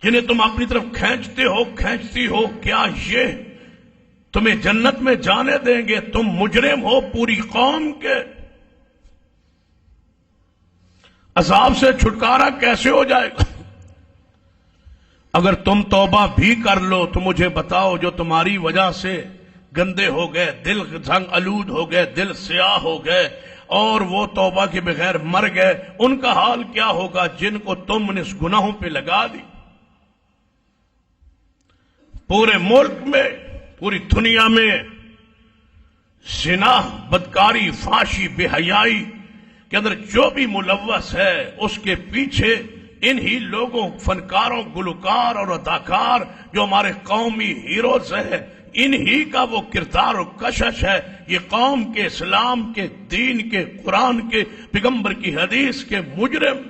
جنہیں تم اپنی طرف کھینچتے ہو، کھینچتی ہو. کیا یہ تمہیں جنت میں جانے دیں گے؟ تم مجرم ہو پوری قوم کے. عذاب سے چھٹکارا کیسے ہو جائے گا؟ اگر تم توبہ بھی کر لو تو مجھے بتاؤ، جو تمہاری وجہ سے گندے ہو گئے، دل زنگ آلود ہو گئے، دل سیاہ ہو گئے اور وہ توبہ کے بغیر مر گئے، ان کا حال کیا ہوگا جن کو تم نے اس گناہوں پہ لگا دی؟ پورے ملک میں، پوری دنیا میں زنا، بدکاری، فحاشی، بے حیائی کے اندر جو بھی ملوث ہے، اس کے پیچھے انہی لوگوں، فنکاروں، گلوکار اور اداکار جو ہمارے قومی ہیروز ہیں، انہی کا وہ کردار و کشش ہے. یہ قوم کے، اسلام کے، دین کے، قرآن کے، پیغمبر کی حدیث کے مجرم،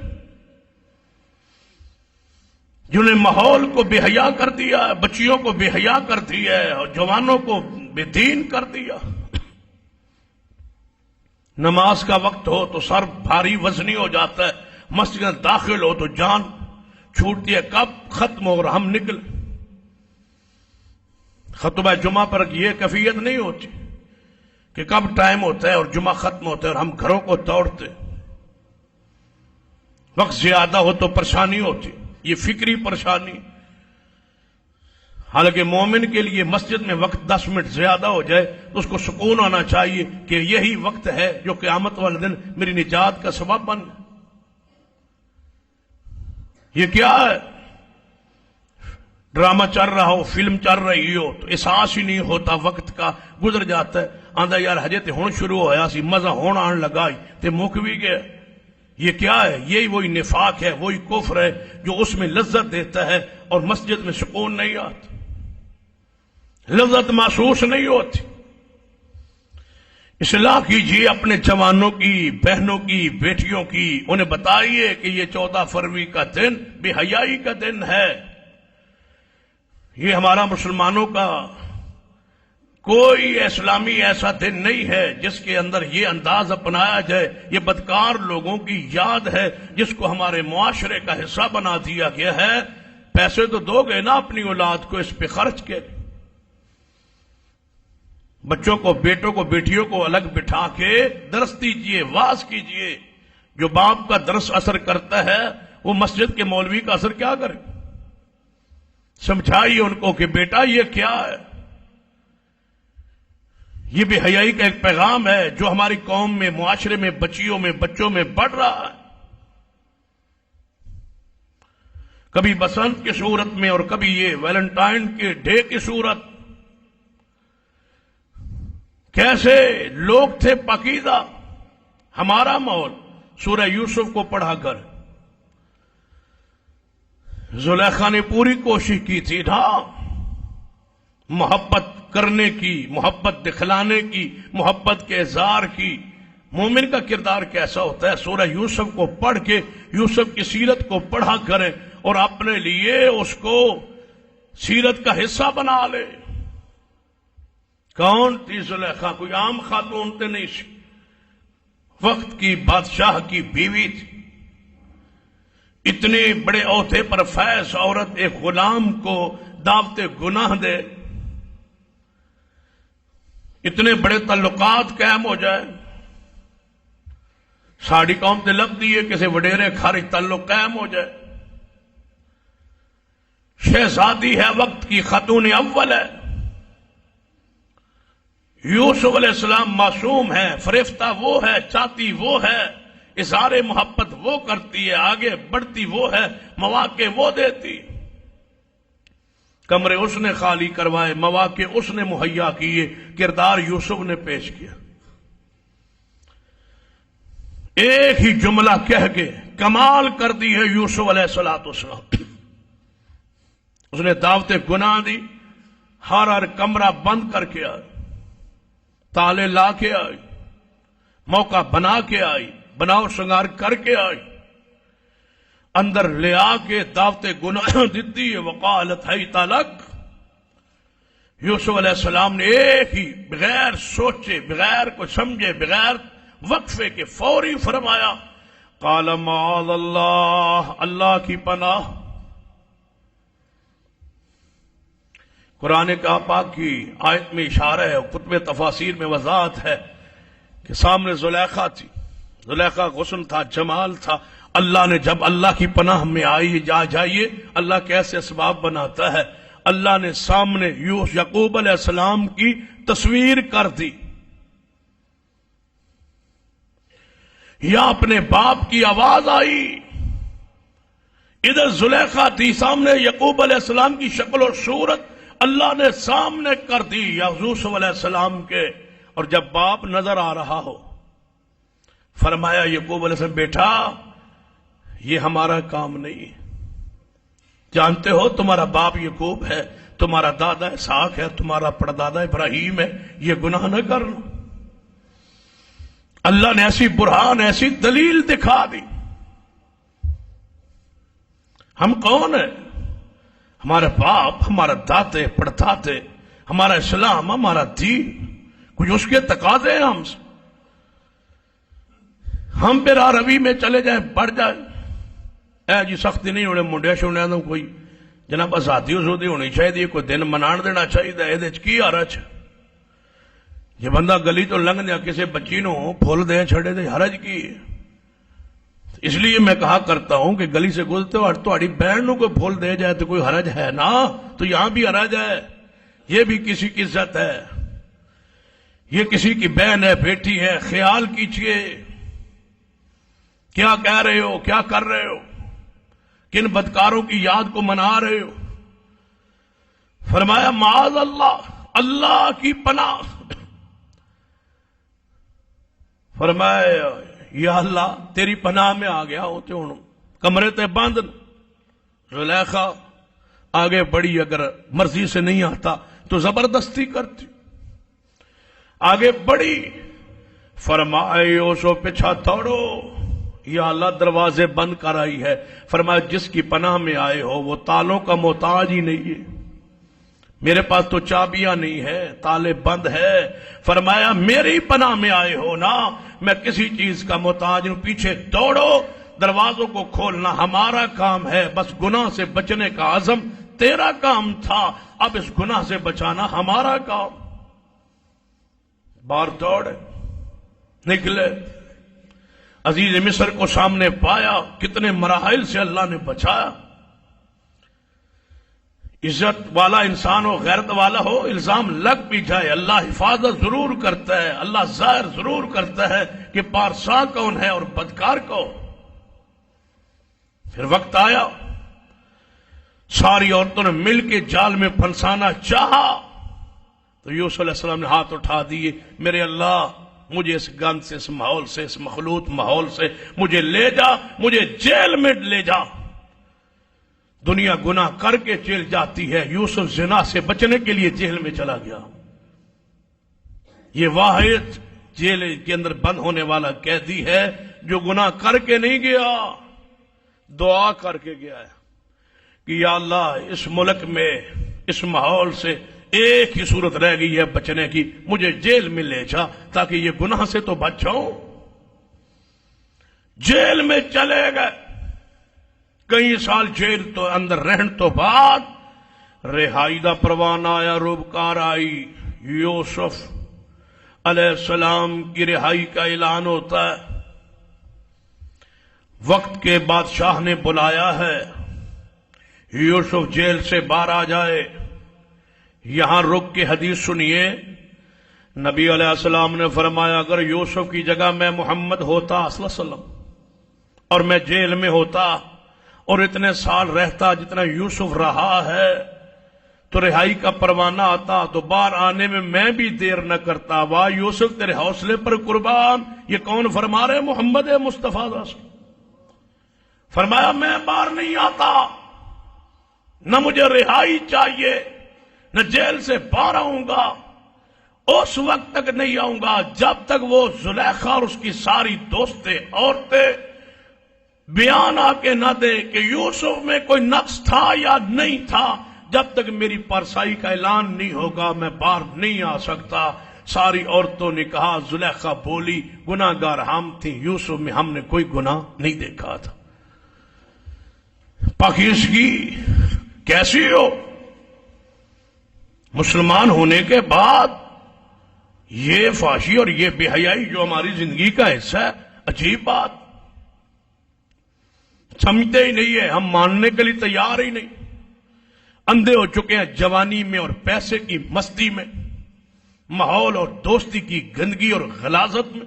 جنہیں ماحول کو بے حیا کر دیا، بچیوں کو بے حیا کر دیا اور جوانوں کو بے دین کر دیا. نماز کا وقت ہو تو سر بھاری وزنی ہو جاتا ہے، مسجد میں داخل ہو تو جان چھوٹتی ہے، کب ختم ہو اور ہم نکل. خطبہ جمعہ پر یہ کیفیت نہیں ہوتی کہ کب ٹائم ہوتا ہے اور جمعہ ختم ہوتا ہے اور ہم گھروں کو دوڑتے. وقت زیادہ ہو تو پریشانی ہوتی، یہ فکری پریشانی. حالانکہ مومن کے لیے مسجد میں وقت 10 منٹ زیادہ ہو جائے تو اس کو سکون ہونا چاہیے کہ یہی وقت ہے جو قیامت والے دن میری نجات کا سبب بن. یہ کیا ہے؟ ڈرامہ چل رہا ہو، فلم چل رہی ہو تو احساس ہی نہیں ہوتا، وقت کا گزر جاتا ہے. آندہ یار ہجے تے ہون شروع ہویا سی، مزہ ہون آن لگا تے مک بھی گیا. یہ کیا ہے؟ یہی وہی نفاق ہے، وہی کفر ہے جو اس میں لذت دیتا ہے اور مسجد میں سکون نہیں آتا، لذت محسوس نہیں ہوتی. اصلاح کیجیے اپنے جوانوں کی، بہنوں کی، بیٹیوں کی، انہیں بتائیے کہ یہ 14 فروری کا دن بے حیائی کا دن ہے۔ یہ ہمارا مسلمانوں کا کوئی اسلامی ایسا دن نہیں ہے جس کے اندر یہ انداز اپنایا جائے۔ یہ بدکار لوگوں کی یاد ہے جس کو ہمارے معاشرے کا حصہ بنا دیا گیا ہے۔ پیسے تو دو گے نا اپنی اولاد کو اس پہ خرچ کے، بچوں کو، بیٹوں کو، بیٹیوں کو الگ بٹھا کے درس دیجئے، واعظ کیجئے۔ جو باپ کا درس اثر کرتا ہے وہ مسجد کے مولوی کا اثر کیا کرے؟ سمجھائیے ان کو کہ بیٹا یہ کیا ہے۔ یہ بے حیائی کا ایک پیغام ہے جو ہماری قوم میں، معاشرے میں، بچیوں میں، بچوں میں بڑھ رہا ہے۔ کبھی بسنت کی صورت میں اور کبھی یہ ویلنٹائن کے ڈے کی صورت۔ کیسے لوگ تھے پاکیزہ، ہمارا ماحول۔ سورہ یوسف کو پڑھا کر زلیخا نے پوری کوشش کی تھی نا محبت کرنے کی، محبت دکھلانے کی، محبت کے اظہار کی۔ مومن کا کردار کیسا ہوتا ہے؟ سورہ یوسف کو پڑھ کے یوسف کی سیرت کو پڑھا کریں اور اپنے لیے اس کو سیرت کا حصہ بنا لے۔ کون تھی زلیخا؟ کوئی عام خاتون تے نہیں سی، وقت کی بادشاہ کی بیوی تھی۔ اتنے بڑے عہدے پر فیض عورت ایک غلام کو دعوت گناہ دے، اتنے بڑے تعلقات قائم ہو جائے، ساڑی قوم تے لگ دیے کسی وڈیرے خارج تعلق قائم ہو جائے۔ شہزادی ہے، وقت کی خاتون اول ہے۔ یوسف علیہ السلام معصوم ہے، فریفتہ وہ ہے، چاہتی وہ ہے، اظہار محبت وہ کرتی ہے، آگے بڑھتی وہ ہے، مواقع وہ دیتی۔ کمرے اس نے خالی کروائے، مواقع اس نے مہیا کیے، کردار یوسف نے پیش کیا۔ ایک ہی جملہ کہہ کے کمال کر دی ہے یوسف علیہ السلام۔ اس نے دعوت گناہ دی، ہر کمرہ بند کر کے آئی، تالے لا کے آئی، موقع بنا کے آئی، بناؤ شنگار کر کے آئی، اندر لے آ کے دعوت گناہ دیتی ہے۔ وقالت حیت لک، یوسف علیہ السلام نے ایک ہی بغیر سوچے، بغیر کو سمجھے، بغیر وقفے کے فوری فرمایا، قال معاذ اللہ، اللہ کی پناہ۔ قرآن پاک کی آیت میں اشارہ ہے، کتب تفاسیر میں وضاحت ہے کہ سامنے زلیخا تھی، زلیخا غصن تھا، جمال تھا۔ اللہ نے جب اللہ کی پناہ میں آئی، جائیے اللہ کیسے اسباب بناتا ہے۔ اللہ نے سامنے یعقوب علیہ السلام کی تصویر کر دی، یا اپنے باپ کی آواز آئی، ادھر زلیخا تھی، سامنے یعقوب علیہ السلام کی شکل اور صورت اللہ نے سامنے کر دی یوسف علیہ السلام کے۔ اور جب باپ نظر آ رہا ہو، فرمایا یعقوب علیہ السلام، بیٹا یہ ہمارا کام نہیں، جانتے ہو تمہارا باپ یعقوب ہے، تمہارا دادا اسحاق ہے، تمہارا پردادا ابراہیم ہے، یہ گناہ نہ کرنا۔ اللہ نے ایسی برہان، ایسی دلیل دکھا دی۔ ہم کون ہیں؟ ہمارے باپ، ہمارا دادے پڑدادے، ہمارا اسلام، ہمارا دین، کچھ اس کے تقاضے ہیں ہم سے۔ ہم پھر روی میں چلے جائیں، بڑھ جائیں، اے جی سختی نہیں ہونے، منڈیا شنڈیا تو کوئی جناب آزادی ازودی ہونی چاہیے، کوئی دن منان دینا چاہیے، یہ کی حرج؟ جی بندہ گلی تو لنگ دیا کسی بچی نو پھول دے چھڑے دے، حرج کی؟ اس لیے میں کہا کرتا ہوں کہ گلی سے گزرتے ہو تہاڈی بہن نو کوئی پھول دے جائے تو کوئی حرج ہے نا؟ تو یہاں بھی حرج ہے، یہ بھی کسی کی عزت ہے، یہ کسی کی بہن ہے، بیٹی ہے۔ خیال کیجئے کیا کہہ رہے ہو، کیا کر رہے ہو، کن بدکاروں کی یاد کو منا رہے ہو۔ فرمایا معاذ اللہ، اللہ کی پناہ۔ فرمایا یا اللہ تیری پناہ میں آ گیا ہوتے ہوں، کمرے تے بند۔ زلیخا آگے بڑی، اگر مرضی سے نہیں آتا تو زبردستی کرتی، آگے بڑی، فرمایا یوسف پیچھا دوڑو، یا اللہ دروازے بند کر آئی ہے۔ فرمایا جس کی پناہ میں آئے ہو وہ تالوں کا محتاج ہی نہیں ہے، میرے پاس تو چابیاں نہیں ہے، تالے بند ہے۔ فرمایا میری پناہ میں آئے ہو نا، میں کسی چیز کا محتاج ہوں، پیچھے دوڑو، دروازوں کو کھولنا ہمارا کام ہے، بس گناہ سے بچنے کا عزم تیرا کام تھا، اب اس گناہ سے بچانا ہمارا کام۔ باہر دوڑے، نکلے، عزیز مصر کو سامنے پایا، کتنے مراحل سے اللہ نے بچایا۔ عزت والا انسان ہو، غیرت والا ہو، الزام لگ بھی جائے، اللہ حفاظت ضرور کرتا ہے، اللہ ظاہر ضرور کرتا ہے کہ پارسا کون ہے اور بدکار کون۔ پھر وقت آیا، ساری عورتوں نے مل کے جال میں پھنسانا چاہا تو یوسف علیہ السلام نے ہاتھ اٹھا دیے، میرے اللہ مجھے اس گند سے، اس ماحول سے، اس مخلوط ماحول سے مجھے لے جا، مجھے جیل میں لے جا۔ دنیا گناہ کر کے جیل جاتی ہے، یوسف زنا سے بچنے کے لیے جیل میں چلا گیا۔ یہ واحد جیل کے اندر بند ہونے والا قیدی ہے جو گناہ کر کے نہیں گیا، دعا کر کے گیا ہے کہ یا اللہ اس ملک میں اس ماحول سے ایک ہی صورت رہ گئی ہے بچنے کی، مجھے جیل میں لے جا تاکہ یہ گناہ سے تو بچ جاؤں۔ جیل میں چلے گئے، کئی سال جیل تو اندر رہن تو بعد رہائی دا پروانہ آیا، روبکار آئی، یوسف علیہ السلام کی رہائی کا اعلان ہوتا ہے۔ وقت کے بادشاہ نے بلایا ہے یوسف جیل سے باہر آ جائے، یہاں رک کے حدیث سنیے۔ نبی علیہ السلام نے فرمایا اگر یوسف کی جگہ میں محمد ہوتا صلی اللہ علیہ وسلم اور میں جیل میں ہوتا اور اتنے سال رہتا جتنا یوسف رہا ہے تو رہائی کا پروانہ آتا تو باہر آنے میں میں بھی دیر نہ کرتا۔ واہ یوسف تیرے حوصلے پر قربان، یہ کون فرما رہے؟ محمد مصطفیٰ رسول۔ فرمایا میں باہر نہیں آتا، نہ مجھے رہائی چاہیے، نہ جیل سے باہر آؤں گا، اس وقت تک نہیں آؤں گا جب تک وہ زلیخا اور اس کی ساری دوستیں عورتیں بیان آ کے نہ دے کہ یوسف میں کوئی نقص تھا یا نہیں تھا۔ جب تک میری پارسائی کا اعلان نہیں ہوگا میں باہر نہیں آ سکتا۔ ساری عورتوں نے کہا، زلیخا بولی گناہ گار ہم تھیں، یوسف میں ہم نے کوئی گناہ نہیں دیکھا تھا۔ پاکیزگی کیسی ہو؟ مسلمان ہونے کے بعد یہ فحاشی اور یہ بے حیائی جو ہماری زندگی کا حصہ ہے، عجیب بات، سمجھتے ہی نہیں ہے، ہم ماننے کے لیے تیار ہی نہیں، اندھے ہو چکے ہیں جوانی میں اور پیسے کی مستی میں، ماحول اور دوستی کی گندگی اور غلاظت میں۔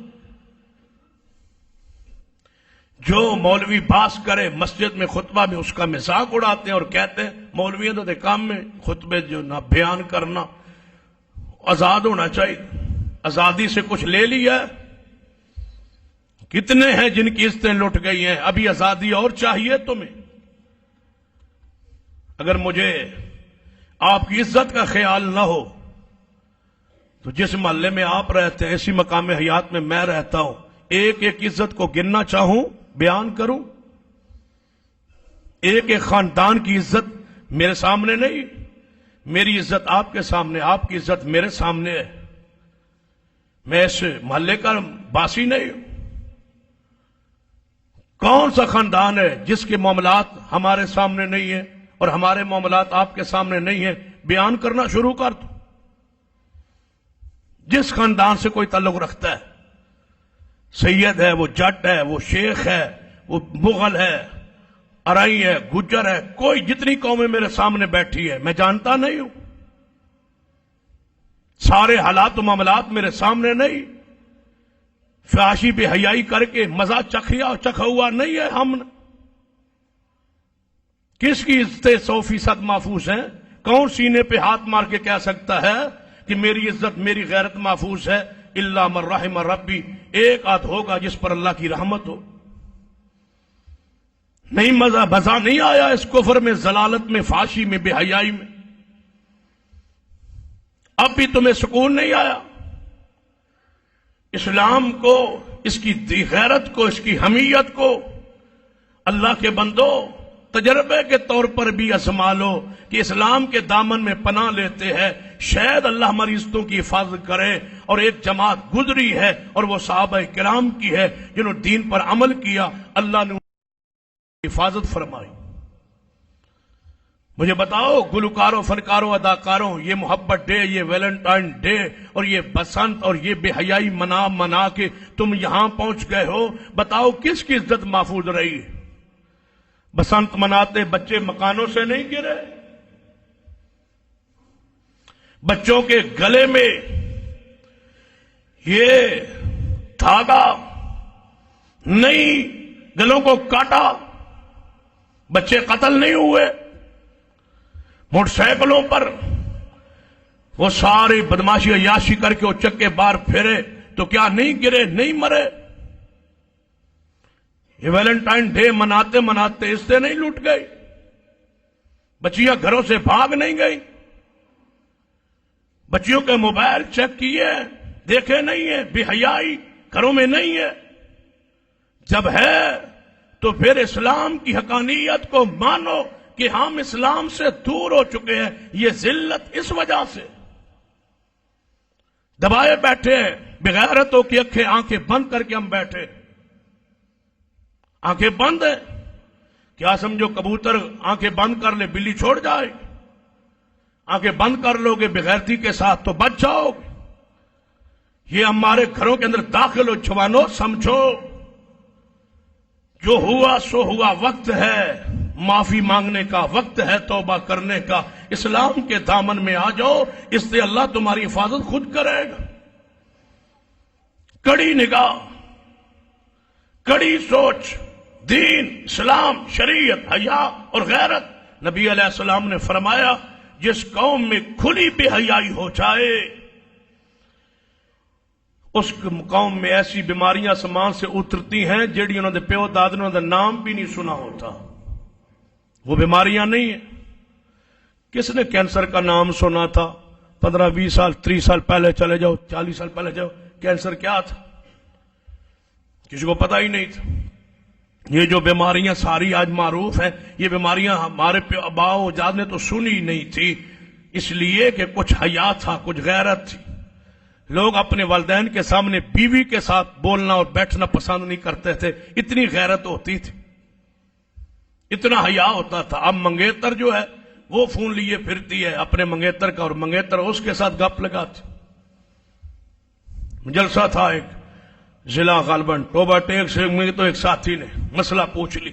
جو مولوی باس کرے مسجد میں خطبہ میں اس کا مذاق اڑاتے ہیں اور کہتے ہیں مولویوں تو کام میں خطبے جو نہ بیان کرنا، آزاد ہونا چاہیے، آزادی سے کچھ لے لیا ہے۔ کتنے ہیں جن کی عزتیں لٹ گئی ہیں، ابھی آزادی اور چاہیے تمہیں؟ اگر مجھے آپ کی عزت کا خیال نہ ہو تو جس محلے میں آپ رہتے ہیں اسی مقام حیات میں میں رہتا ہوں، ایک ایک عزت کو گننا چاہوں، بیان کروں، ایک ایک خاندان کی عزت میرے سامنے نہیں، میری عزت آپ کے سامنے، آپ کی عزت میرے سامنے ہے، میں اس محلے کا باسی نہیں ہوں۔ کون سا خاندان ہے جس کے معاملات ہمارے سامنے نہیں ہیں اور ہمارے معاملات آپ کے سامنے نہیں ہیں؟ بیان کرنا شروع کر دو۔ جس خاندان سے کوئی تعلق رکھتا ہے، سید ہے، وہ جٹ ہے، وہ شیخ ہے، وہ مغل ہے، ارائی ہے، گجر ہے، کوئی جتنی قومیں میرے سامنے بیٹھی ہے میں جانتا نہیں ہوں، سارے حالات و معاملات میرے سامنے نہیں، فحاشی بے حیائی کر کے مزہ چکھا ہوا نہیں ہے ہم نے۔ کس کی عزتیں 100% محفوظ ہیں؟ کون سینے پہ ہاتھ مار کے کہہ سکتا ہے کہ میری عزت میری غیرت محفوظ ہے؟ الا من رحم ربی، ایک آدھ ہوگا جس پر اللہ کی رحمت ہو۔ نہیں مزہ نہیں آیا اس کفر میں، ضلالت میں، فحاشی میں، بے حیائی میں؟ اب بھی تمہیں سکون نہیں آیا؟ اسلام کو، اس کی غیرت کو، اس کی حمیت کو اللہ کے بندو تجربے کے طور پر بھی آزما لو کہ اسلام کے دامن میں پناہ لیتے ہیں، شاید اللہ ہماری عزتوں کی حفاظت کرے۔ اور ایک جماعت گزری ہے اور وہ صحابہ کرام کی ہے جنہوں نے دین پر عمل کیا، اللہ نے حفاظت فرمائی۔ مجھے بتاؤ گلوکاروں، فنکاروں، اداکاروں، یہ محبت ڈے، یہ ویلنٹائن ڈے اور یہ بسنت اور یہ بے حیائی منا کے تم یہاں پہنچ گئے ہو، بتاؤ کس کی عزت محفوظ رہی؟ بسنت مناتے بچے مکانوں سے نہیں گرے، بچوں کے گلے میں یہ دھاگا نہیں گلوں کو کاٹا، بچے قتل نہیں ہوئے، موٹر سائیکلوں پر وہ ساری بدماشی عیاشی کر کے وہ چکے بار پھیرے تو کیا نہیں گرے، نہیں مرے؟ یہ ویلنٹائن ڈے مناتے مناتے اس سے نہیں لوٹ گئی، بچیاں گھروں سے بھاگ نہیں گئی، بچیوں کے موبائل چیک کیے دیکھے نہیں ہے، بے حیائی گھروں میں نہیں ہے۔ جب ہے تو پھر اسلام کی حقانیت کو مانو کہ ہم اسلام سے دور ہو چکے ہیں۔ یہ ذلت اس وجہ سے دبائے بیٹھے ہیں، بغیرتوں کی آنکھیں بند کر کے ہم بیٹھے، آنکھیں بند ہیں۔ کیا سمجھو کبوتر آنکھیں بند کر لے بلی چھوڑ جائے؟ آنکھیں بند کر لو گے بغیرتی کے ساتھ تو بچ جاؤ گے۔ یہ ہمارے گھروں کے اندر داخل ہو جوانوں، سمجھو جو ہوا سو ہوا، وقت ہے معافی مانگنے کا، وقت ہے توبہ کرنے کا۔ اسلام کے دامن میں آ جاؤ، اس سے اللہ تمہاری حفاظت خود کرے گا۔ کڑی نگاہ، کڑی سوچ، دین، اسلام، شریعت، حیا اور غیرت۔ نبی علیہ السلام نے فرمایا جس قوم میں کھلی بے حیائی ہو جائے اس قوم میں ایسی بیماریاں آسمان سے اترتی ہیں جیڑی انہوں نے پیو داد نے نام بھی نہیں سنا ہوتا۔ وہ بیماریاں نہیں ہیں۔ کس نے کینسر کا نام سنا تھا؟ 15 20 سال 30 سال پہلے چلے جاؤ، 40 سال پہلے جاؤ، کینسر کیا تھا کسی کو پتا ہی نہیں تھا۔ یہ جو بیماریاں ساری آج معروف ہیں، یہ بیماریاں ہمارے آباء و اجداد نے تو سنی نہیں تھی، اس لیے کہ کچھ حیا تھا، کچھ غیرت تھی۔ لوگ اپنے والدین کے سامنے بیوی کے ساتھ بولنا اور بیٹھنا پسند نہیں کرتے تھے، اتنی غیرت ہوتی تھی، اتنا حیا ہوتا تھا۔ اب منگیتر جو ہے وہ فون لیے پھرتی ہے اپنے منگیتر کا، اور منگیتر اس کے ساتھ گپ لگاتی۔ جلسہ تھا ایک ضلع غالباً ٹوبہ ٹیک سے، میں تو ایک ساتھی نے مسئلہ پوچھ لی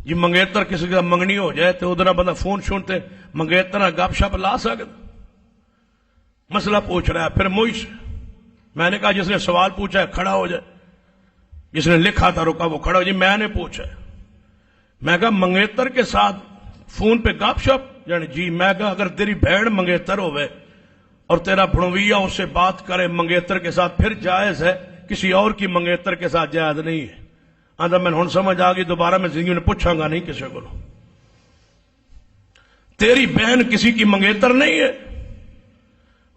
جی منگیتر کسی کا منگنی ہو جائے تو ادھر بندہ فون سنتے منگیتر گپ شپ لا سکتا، مسئلہ پوچھ رہا ہے۔ پھر مجھ سے میں نے کہا جس نے سوال پوچھا ہے کھڑا ہو جائے، جس نے لکھا تھا رکا وہ کھڑا ہو جائے۔ میں نے پوچھا ہے، میں کہا منگیتر کے ساتھ فون پہ گپ شپ؟ یعنی جی۔ میں کہا اگر تیری بھیڑ منگیتر ہوئے اور تیرا بھڑویا اس سے بات کرے منگیتر کے ساتھ پھر جائز ہے، کسی اور کی منگیتر کے ساتھ جائز نہیں ہے۔ آدھا میں ہن سمجھ آ گئی، دوبارہ میں زندگی میں پوچھاں گا نہیں کسی کو۔ تیری بہن کسی کی منگیتر نہیں ہے،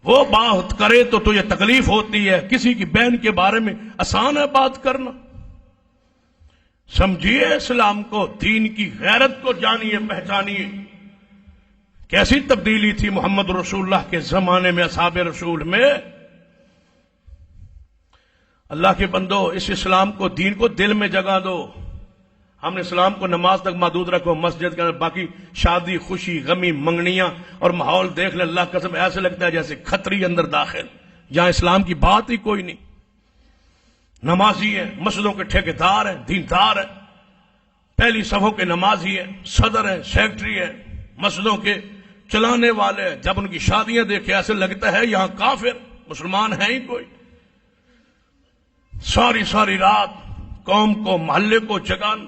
وہ بات کرے تو تجھے تکلیف ہوتی ہے، کسی کی بہن کے بارے میں آسان ہے بات کرنا۔ سمجھیے اسلام کو، دین کی غیرت کو جانیے، پہچانیے۔ کیسی تبدیلی تھی محمد رسول اللہ کے زمانے میں، اصحاب رسول میں۔ اللہ کے بندو، اس اسلام کو، دین کو دل میں جگہ دو۔ ہم نے اسلام کو نماز تک محدود رکھو، مسجد کے اندر، باقی شادی خوشی غمی منگنیاں اور ماحول دیکھ لیں، اللہ قسم ایسے لگتا ہے جیسے کھتری اندر داخل، جہاں اسلام کی بات ہی کوئی نہیں۔ نمازی ہیں، مسجدوں کے ٹھیکیدار ہیں، دیندار ہیں، پہلی صفوں کے نمازی ہیں، صدر ہیں، سیکٹری ہیں، مسجدوں کے چلانے والے ہیں۔ جب ان کی شادیاں دیکھے ایسے لگتا ہے یہاں کافر، مسلمان ہیں ہی کوئی۔ ساری ساری رات قوم کو، محلے کو جگان،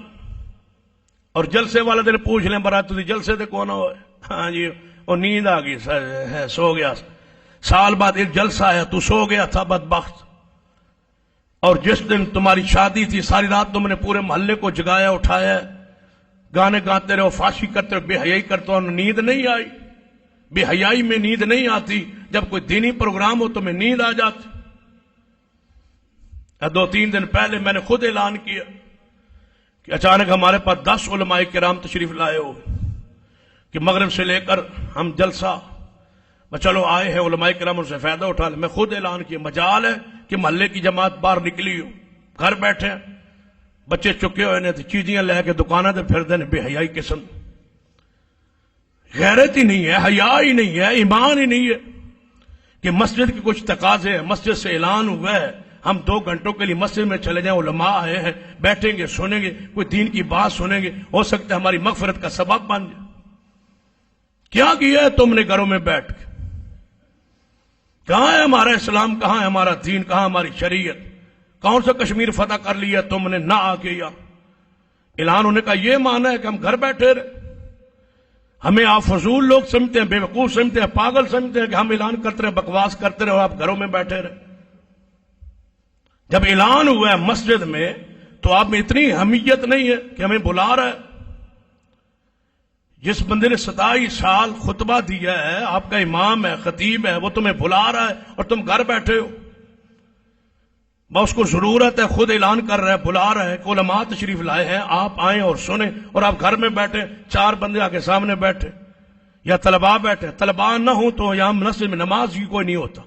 اور جلسے والے دن پوچھ لیں برا تجھے جلسے دے کون ہوئے؟ ہاں جی وہ نیند آ گئی، سو گیا، سال بعد ایک جلسہ آیا تو سو گیا تھا بدبخت۔ اور جس دن تمہاری شادی تھی ساری رات تم نے پورے محلے کو جگایا اٹھایا، گانے گاتے رہو، فحاشی کرتے رہو، بے حیائی کرتے رہو، نیند نہیں آئی۔ بے حیائی میں نیند نہیں آتی، جب کوئی دینی پروگرام ہو تو میں نیند آ جاتی۔ 2-3 دن پہلے میں نے خود اعلان کیا کہ اچانک ہمارے پاس 10 علماء کرام تشریف لائے ہو کہ مغرب سے لے کر ہم جلسہ چلو آئے ہیں علماء کرام ان سے فائدہ اٹھا لیں. میں خود اعلان کیا مجال ہے کہ محلے کی جماعت باہر نکلی ہو, گھر بیٹھے ہیں, بچے چکے ہوئے نے چیزیں لے کے دکانوں سے پھر دیں بے حیائی قسم, غیرت ہی نہیں ہے, حیا ہی نہیں ہے, ایمان ہی نہیں ہے کہ مسجد کے کچھ تقاضے ہیں, مسجد سے اعلان ہوا ہے ہم 2 گھنٹوں کے لیے مسجد میں چلے جائیں, علماء آئے ہیں بیٹھیں گے سنیں گے کوئی دین کی بات سنیں گے, ہو سکتا ہے ہماری مغفرت کا سبب بن جائے. کیا کیا ہے تم نے گھروں میں بیٹھ کے؟ کہاں ہے ہمارا اسلام, کہاں ہے ہمارا دین, کہاں ہماری شریعت؟ کون سا کشمیر فتح کر لیا تم نے نہ آ کے؟ یا اعلان ہونے کا یہ معنی ہے کہ ہم گھر بیٹھے رہے؟ ہمیں آپ فضول لوگ سمجھتے ہیں, بے وقوف سمجھتے ہیں, پاگل سمجھتے ہیں کہ ہم اعلان کرتے رہے, بکواس کرتے رہے اور آپ گھروں میں بیٹھے رہے. جب اعلان ہوا ہے مسجد میں تو آپ میں اتنی اہمیت نہیں ہے کہ ہمیں بلا رہا ہے. جس بندے نے 27 سال خطبہ دیا ہے, آپ کا امام ہے, خطیب ہے, وہ تمہیں بلا رہا ہے اور تم گھر بیٹھے ہو. بس اس کو ضرورت ہے, خود اعلان کر رہا ہے, بلا رہا ہے کہ علماء تشریف لائے ہیں, آپ آئیں اور سنیں, اور آپ گھر میں بیٹھے 4 بندے آگے سامنے بیٹھے, یا طلباء بیٹھے. طلباء نہ ہوں تو یہاں مسجد میں نماز ہی کوئی نہیں ہوتا,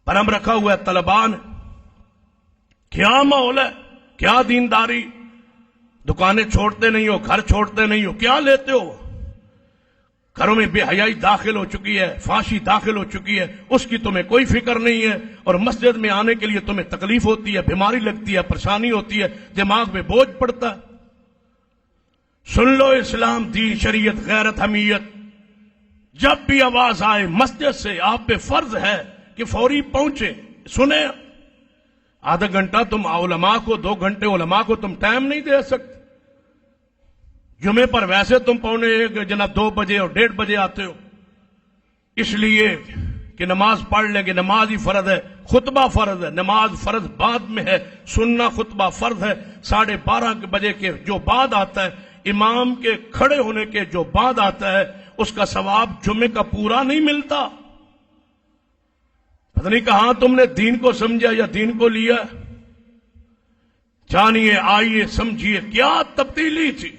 پر ہم رکھا ہوا ہے طلباء نے. کیا ماحول ہے, کیا دینداری, دکانیں چھوڑتے نہیں ہو, گھر چھوڑتے نہیں ہو, کیا لیتے ہو؟ گھروں میں بے حیائی داخل ہو چکی ہے, فحاشی داخل ہو چکی ہے, اس کی تمہیں کوئی فکر نہیں ہے, اور مسجد میں آنے کے لیے تمہیں تکلیف ہوتی ہے, بیماری لگتی ہے, پریشانی ہوتی ہے, دماغ میں بوجھ پڑتا ہے. سن لو اسلام, دین, شریعت, غیرت, حمیت. جب بھی آواز آئے مسجد سے آپ پہ فرض ہے کہ فوری پہنچے, سنیں. آدھا گھنٹہ تم علماء کو, 2 گھنٹے علماء کو تم ٹائم نہیں دے سکتے. جمعے پر ویسے تم 2 بجے اور 1:30 بجے آتے ہو, اس لیے کہ نماز پڑھ لیں گے. نماز ہی فرض ہے, خطبہ فرض ہے, نماز فرض بعد میں ہے, سننا خطبہ فرض ہے. 12:30 بجے کے جو بعد آتا ہے, امام کے کھڑے ہونے کے جو بعد آتا ہے, اس کا ثواب جمعے کا پورا نہیں ملتا. پتہ نہیں کہاں تم نے دین کو سمجھا یا دین کو لیا. جانیے, آئیے, سمجھیے کیا تبدیلی تھی.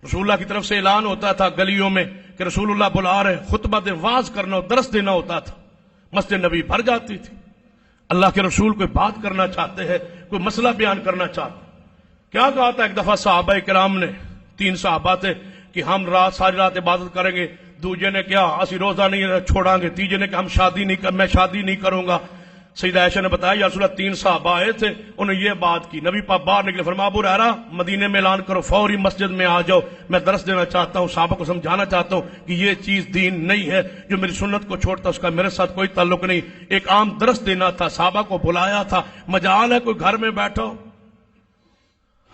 رسول اللہ کی طرف سے اعلان ہوتا تھا گلیوں میں کہ رسول اللہ بلا رہے, خطبہ دے, واز کرنا اور درس دینا ہوتا تھا, مسجد نبی بھر جاتی تھی. اللہ کے رسول کوئی بات کرنا چاہتے ہیں, کوئی مسئلہ بیان کرنا چاہتے. کیا کہا تھا ایک دفعہ صحابہ کرام نے, 3 صحابہ تھے کہ ہم ساری رات عبادت کریں گے. دوسرے نے کیا اسی روزہ نہیں چھوڑاں گے. تیسرے نے کہ میں شادی نہیں کروں گا. سیدہ عائشہ نے بتایا یا رسول اللہ 3 صحابہ آئے تھے, انہوں نے یہ بات کی. نبی پاک باہر نکلے, فرمایا ابو ہریرہ مدینے میں اعلان کرو, فوری مسجد میں آ جاؤ, میں درس دینا چاہتا ہوں, صحابہ کو سمجھانا چاہتا ہوں کہ یہ چیز دین نہیں ہے. جو میری سنت کو چھوڑتا اس کا میرے ساتھ کوئی تعلق نہیں. ایک عام درس دینا تھا, صحابہ کو بلایا تھا. مجال ہے کوئی گھر میں بیٹھو,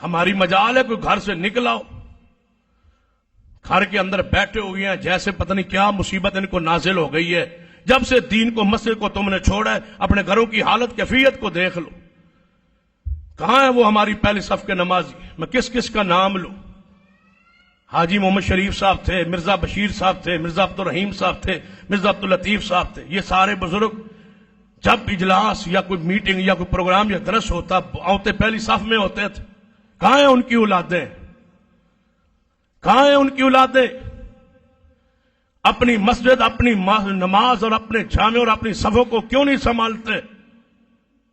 ہماری مجال ہے کوئی گھر سے نکلاؤ. گھر کے اندر بیٹھے ہوئے ہیں جیسے پتہ نہیں کیا مصیبت ان کو نازل ہو گئی ہے. جب سے دین کو, مسجد کو تم نے چھوڑا ہے, اپنے گھروں کی حالت کیفیت کو دیکھ لو. کہاں ہے وہ ہماری پہلی صف کے نمازی؟ میں کس کس کا نام لوں؟ حاجی محمد شریف صاحب تھے, مرزا بشیر صاحب تھے, مرزا عبد الرحیم صاحب تھے, مرزا عبد اللطیف صاحب تھے. یہ سارے بزرگ جب اجلاس یا کوئی میٹنگ یا کوئی پروگرام یا درس ہوتا, ہوتے پہلی صف میں ہوتے تھے. کہاں ہیں ان کی اولادیں؟ کہاں ہیں ان کی اولادیں؟ اپنی مسجد, اپنی نماز اور اپنے جامع اور اپنی صفوں کو کیوں نہیں سنبھالتے؟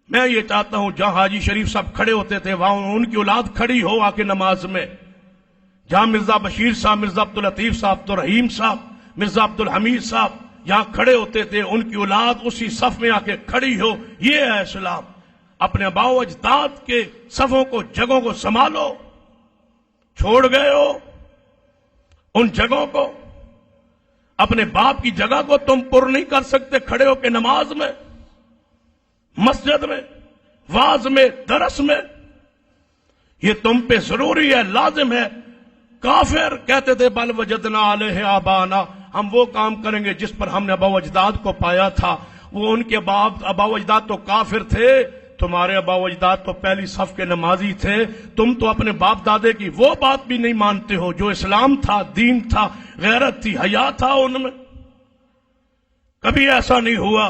میں یہ چاہتا ہوں جہاں حاجی شریف صاحب کھڑے ہوتے تھے وہاں ان کی اولاد کھڑی ہو آ کے نماز میں. جہاں مرزا بشیر صاحب, مرزا عبد اللطیف صاحب, عبد الرحیم صاحب, مرزا عبد الحمید صاحب یہاں کھڑے ہوتے تھے, ان کی اولاد اسی صف میں آ کے کھڑی ہو. یہ ہے اسلام. اپنے آباء و اجداد کے صفوں کو, جگہوں کو سنبھالو. چھوڑ گئے ہو ان جگہوں کو, اپنے باپ کی جگہ کو تم پر نہیں کر سکتے کھڑے ہو کے نماز میں, مسجد میں, واز میں, درس میں. یہ تم پہ ضروری ہے, لازم ہے. کافر کہتے تھے بل وجدنا علیہ آبانا, ہم وہ کام کریں گے جس پر ہم نے آباء و اجداد کو پایا تھا. وہ ان کے آباء و اجداد تو کافر تھے, تمہارے آباء و اجداد تو پہلی صف کے نمازی تھے. تم تو اپنے باپ دادے کی وہ بات بھی نہیں مانتے ہو جو اسلام تھا, دین تھا, غیرت تھی, حیا تھا ان میں. کبھی ایسا نہیں ہوا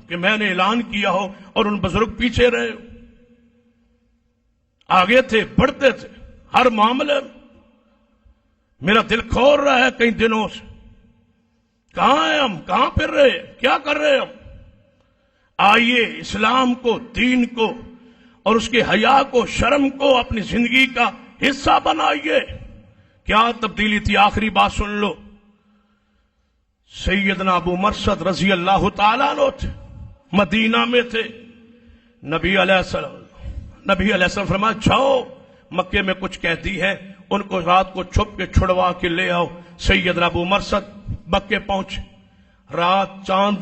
کہ میں نے اعلان کیا ہو اور ان بزرگ پیچھے رہے ہو. آگے تھے، بڑھتے تھے ہر معاملے میں. میرا دل کھول رہا ہے کئی دنوں سے، کہاں ہیں ہم، کہاں پھر رہے ہیں، کیا کر رہے ہیں ہم. آئیے اسلام کو، دین کو اور اس کے حیا کو، شرم کو اپنی زندگی کا حصہ بنائیے. کیا تبدیلی تھی؟ آخری بات سن لو. سیدنا ابو مرثد رضی اللہ تعالیٰ عنہ تھے، مدینہ میں تھے. نبی علیہ السلام فرمایا جاؤ، مکے میں کچھ کہتی ہے، ان کو رات کو چھپ کے چھڑوا کے لے آؤ. سیدنا ابو مرثد مکے پہنچے. رات چاند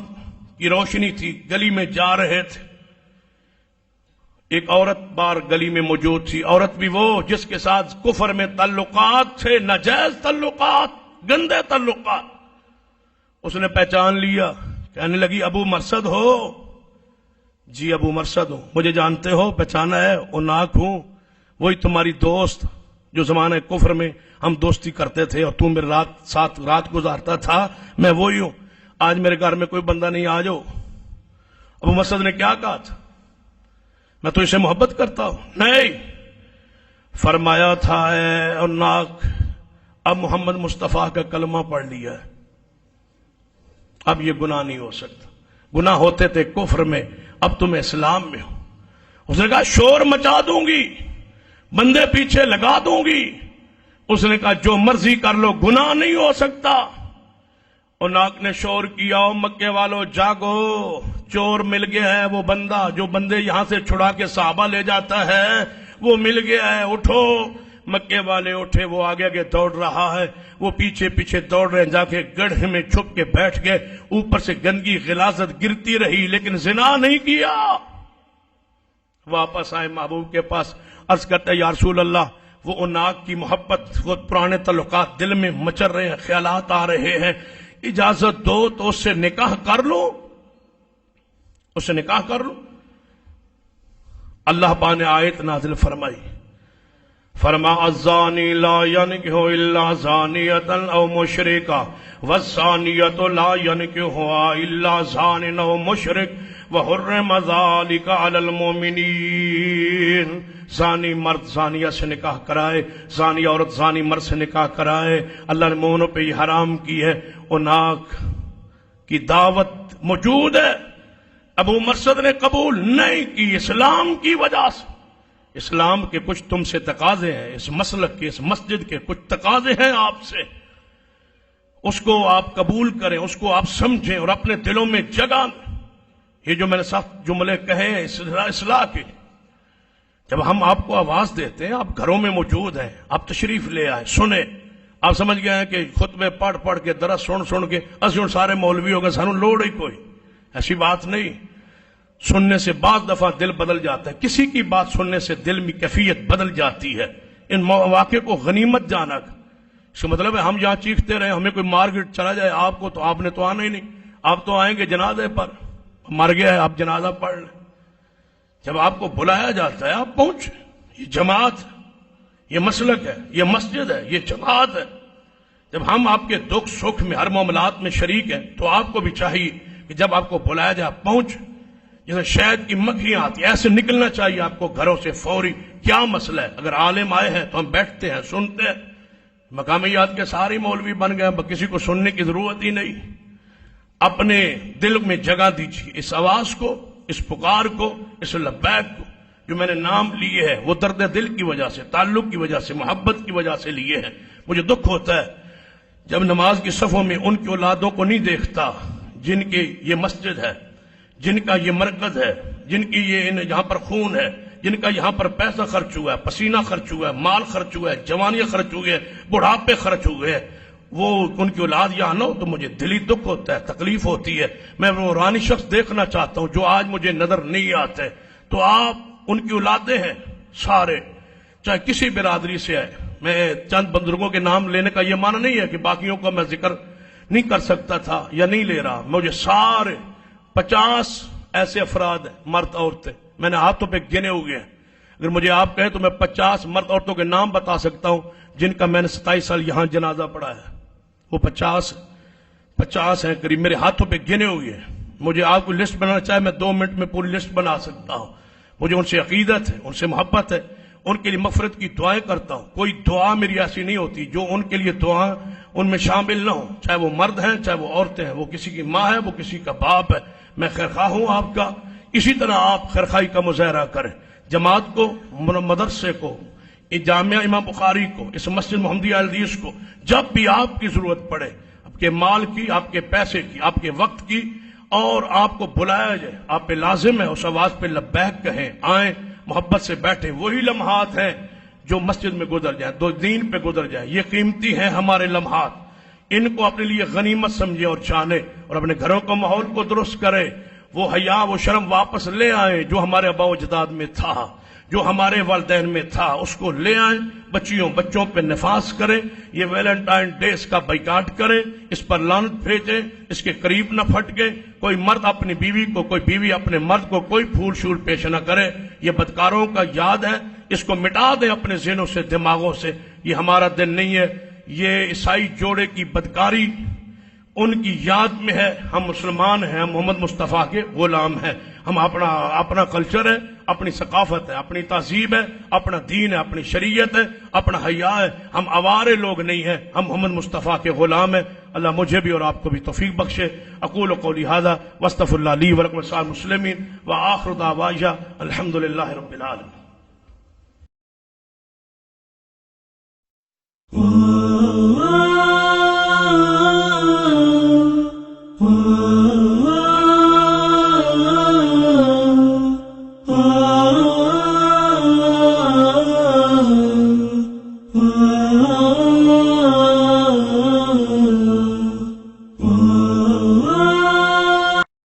کی روشنی تھی، گلی میں جا رہے تھے. ایک عورت بار گلی میں موجود تھی. عورت بھی وہ جس کے ساتھ کفر میں تعلقات تھے، ناجائز تعلقات، گندے تعلقات. اس نے پہچان لیا، کہنے لگی ابو مرثد ہو؟ جی ابو مرثد ہوں. مجھے جانتے ہو؟ پہچانا ہے؟ اوناک ہوں، وہی تمہاری دوست جو زمانہ کفر میں ہم دوستی کرتے تھے اور تم میرے ساتھ رات گزارتا تھا، میں وہی ہوں. آج میرے گھر میں کوئی بندہ نہیں، آ جاؤ. ابو مرثد نے کیا کہا تھا؟ میں تو اسے محبت کرتا ہوں. نہیں، فرمایا تھا اے اوناک، اب محمد مصطفیٰ کا کلمہ پڑھ لیا ہے، اب یہ گناہ نہیں ہو سکتا. گناہ ہوتے تھے کفر میں، اب تم اسلام میں ہو. اس نے کہا شور مچا دوں گی، بندے پیچھے لگا دوں گی. اس نے کہا جو مرضی کر لو، گناہ نہیں ہو سکتا. اور ناک نے شور کیا، مکے والوں جاگو، چور مل گیا ہے. وہ بندہ جو بندے یہاں سے چھڑا کے صحابہ لے جاتا ہے وہ مل گیا ہے، اٹھو. مکے والے اٹھے، وہ آگے آگے دوڑ رہا ہے، وہ پیچھے پیچھے دوڑ رہے ہیں. جا کے گڑھے میں چھپ کے بیٹھ گئے. اوپر سے گندگی غلاظت گرتی رہی لیکن زنا نہیں کیا. واپس آئے محبوب کے پاس، عرض کرتے یا رسول اللہ، وہ اوناک کی محبت، وہ پرانے تعلقات دل میں مچر رہے ہیں، خیالات آ رہے ہیں، اجازت دو تو اس سے نکاح کر لو. اس سے نکاح کر لو. اللہ پاک نے آیت نازل فرمائی، فرما الزانی لا ینکح الا زانیۃ او مشرکا والزانیۃ لا ینکحها الا زان او مشرک وحرم ذلک علی المؤمنین. زانی مرد زانیہ سے نکاح کرائے، زانی عورت زانی مرد سے نکاح کرائے. اللہ نے مومنوں پہ یہ حرام کی ہے. اوناک کی دعوت موجود ہے، ابو مرثد نے قبول نہیں کی اسلام کی وجہ سے. اسلام کے کچھ تم سے تقاضے ہیں، اس مسلک کے، اس مسجد کے کچھ تقاضے ہیں آپ سے. اس کو آپ قبول کریں، اس کو آپ سمجھیں اور اپنے دلوں میں جگہ. یہ جو میں نے سخت جملے کہے ہیں اصلاح کے، جب ہم آپ کو آواز دیتے ہیں، آپ گھروں میں موجود ہیں، آپ تشریف لے آئیں، سنیں. آپ سمجھ گئے ہیں کہ خطبے پڑھ پڑھ کے درس سن کے اسی سارے مولوی ہو گئے، سانو لوڑ ہی کوئی. ایسی بات نہیں. سننے سے بعض دفعہ دل بدل جاتا ہے، کسی کی بات سننے سے دل میں کیفیت بدل جاتی ہے. ان مواقع کو غنیمت جانا. اس کا مطلب ہے ہم یہاں چیختے رہے، ہمیں کوئی مارکیٹ چلا جائے آپ کو، تو آپ نے تو آنا ہی نہیں. آپ تو آئیں گے جنازے پر، مر گیا ہے آپ جنازہ پڑھ لیں. جب آپ کو بلایا جاتا ہے آپ پہنچ. یہ جماعت ہے، یہ مسلک ہے، یہ مسجد ہے، یہ جماعت ہے. جب ہم آپ کے دکھ سکھ میں ہر معاملات میں شریک ہیں تو آپ کو بھی چاہیے کہ جب آپ کو بلایا جائے آپ پہنچ. جیسے شہد کی مکھیاں آتی ہیں ایسے نکلنا چاہیے آپ کو گھروں سے فوری. کیا مسئلہ ہے؟ اگر عالم آئے ہیں تو ہم بیٹھتے ہیں، سنتے ہیں. مقامیات کے سارے مولوی بن گئے، کسی کو سننے کی ضرورت ہی نہیں. اپنے دل میں جگہ دیجیے اس آواز کو، اس پکار کو، اس لبیک کو. جو میں نے نام لیے ہیں وہ درد دل کی وجہ سے، تعلق کی وجہ سے، محبت کی وجہ سے لیے ہیں. مجھے دکھ ہوتا ہے جب نماز کی صفوں میں ان کی اولادوں کو نہیں دیکھتا جن کی یہ مسجد ہے، جن کا یہ مرکز ہے، جن کی یہ یہاں پر خون ہے، جن کا یہاں پر پیسہ خرچ ہوا ہے، پسینہ خرچ ہوا ہے، مال خرچ ہوا ہے، جوانیاں خرچ ہوئی ہے، بڑھاپے خرچ ہوئے ہیں. وہ ان کی اولاد یہاں نہ ہو تو مجھے دلی دکھ ہوتا ہے، تکلیف ہوتی ہے. میں وہ نورانی شخص دیکھنا چاہتا ہوں جو آج مجھے نظر نہیں آتے. تو آپ ان کی اولادیں ہیں سارے، چاہے کسی برادری سے آئے. میں چند بزرگوں کے نام لینے کا یہ معنی نہیں ہے کہ باقیوں کا میں ذکر نہیں کر سکتا تھا یا نہیں لے رہا. مجھے سارے 50 ایسے افراد ہیں، مرد عورتیں، میں نے ہاتھوں پہ گنے ہوئے ہیں. اگر مجھے آپ کہیں تو میں 50 مرد عورتوں کے نام بتا سکتا ہوں جن کا میں نے 27 سال یہاں جنازہ پڑھا ہے. وہ 50 ہیں قریب، میرے ہاتھوں پہ گنے ہوئے ہیں. مجھے آپ کو لسٹ بنانا چاہے میں 2 منٹ میں پوری لسٹ بنا سکتا ہوں. مجھے ان سے عقیدت ہے، ان سے محبت ہے، ان کے لیے مغفرت کی دعائیں کرتا ہوں. کوئی دعا میری ایسی نہیں ہوتی جو ان کے لیے دعا ان میں شامل نہ ہو، چاہے وہ مرد ہیں چاہے وہ عورتیں ہیں، وہ کسی کی ماں ہے وہ کسی کا باپ ہے. میں خیرخواہ ہوں آپ کا، اسی طرح آپ خیرخواہی کا مظاہرہ کریں. جماعت کو، مدرسے کو، جامعہ امام بخاری کو، اس مسجد محمدیہ الحدیث کو جب بھی آپ کی ضرورت پڑے، آپ کے مال کی، آپ کے پیسے کی، آپ کے وقت کی، اور آپ کو بلایا جائے، آپ پہ لازم ہے اس آواز پہ لبیک کہیں، آئیں، محبت سے بیٹھیں. وہی لمحات ہیں جو مسجد میں گزر جائیں، دو دین پہ گزر جائیں. یہ قیمتی ہیں ہمارے لمحات، ان کو اپنے لیے غنیمت سمجھیں اور جانیں، اور اپنے گھروں کا ماحول کو درست کریں. وہ حیا وہ شرم واپس لے آئیں جو ہمارے آباء و اجداد میں تھا، جو ہمارے والدین میں تھا، اس کو لے آئیں. بچوں پہ نفاذ کریں. یہ ویلنٹائن ڈیز کا بائیکاٹ کریں، اس پر لعنت بھیجیں، اس کے قریب نہ پھٹکے. کوئی مرد اپنی بیوی کو، کوئی بیوی اپنے مرد کو کوئی پھول شول پیش نہ کرے. یہ بدکاروں کا یاد ہے، اس کو مٹا دیں اپنے ذہنوں سے، دماغوں سے. یہ ہمارا دن نہیں ہے. یہ عیسائی جوڑے کی بدکاری ان کی یاد میں ہے. ہم مسلمان ہیں، ہم محمد مصطفیٰ کے غلام ہیں. ہم اپنا کلچر ہے، اپنی ثقافت ہے، اپنی تہذیب ہے، اپنا دین ہے، اپنی شریعت ہے، اپنا حیا ہے. ہم آوارے لوگ نہیں ہیں، ہم محمد مصطفیٰ کے غلام ہیں. اللہ مجھے بھی اور آپ کو بھی توفیق بخشے. اقول قولی ھذا واستغفر اللہ لی ولکم ولسائر المسلمین وآخر دعوانا الحمد للہ رب العالمین.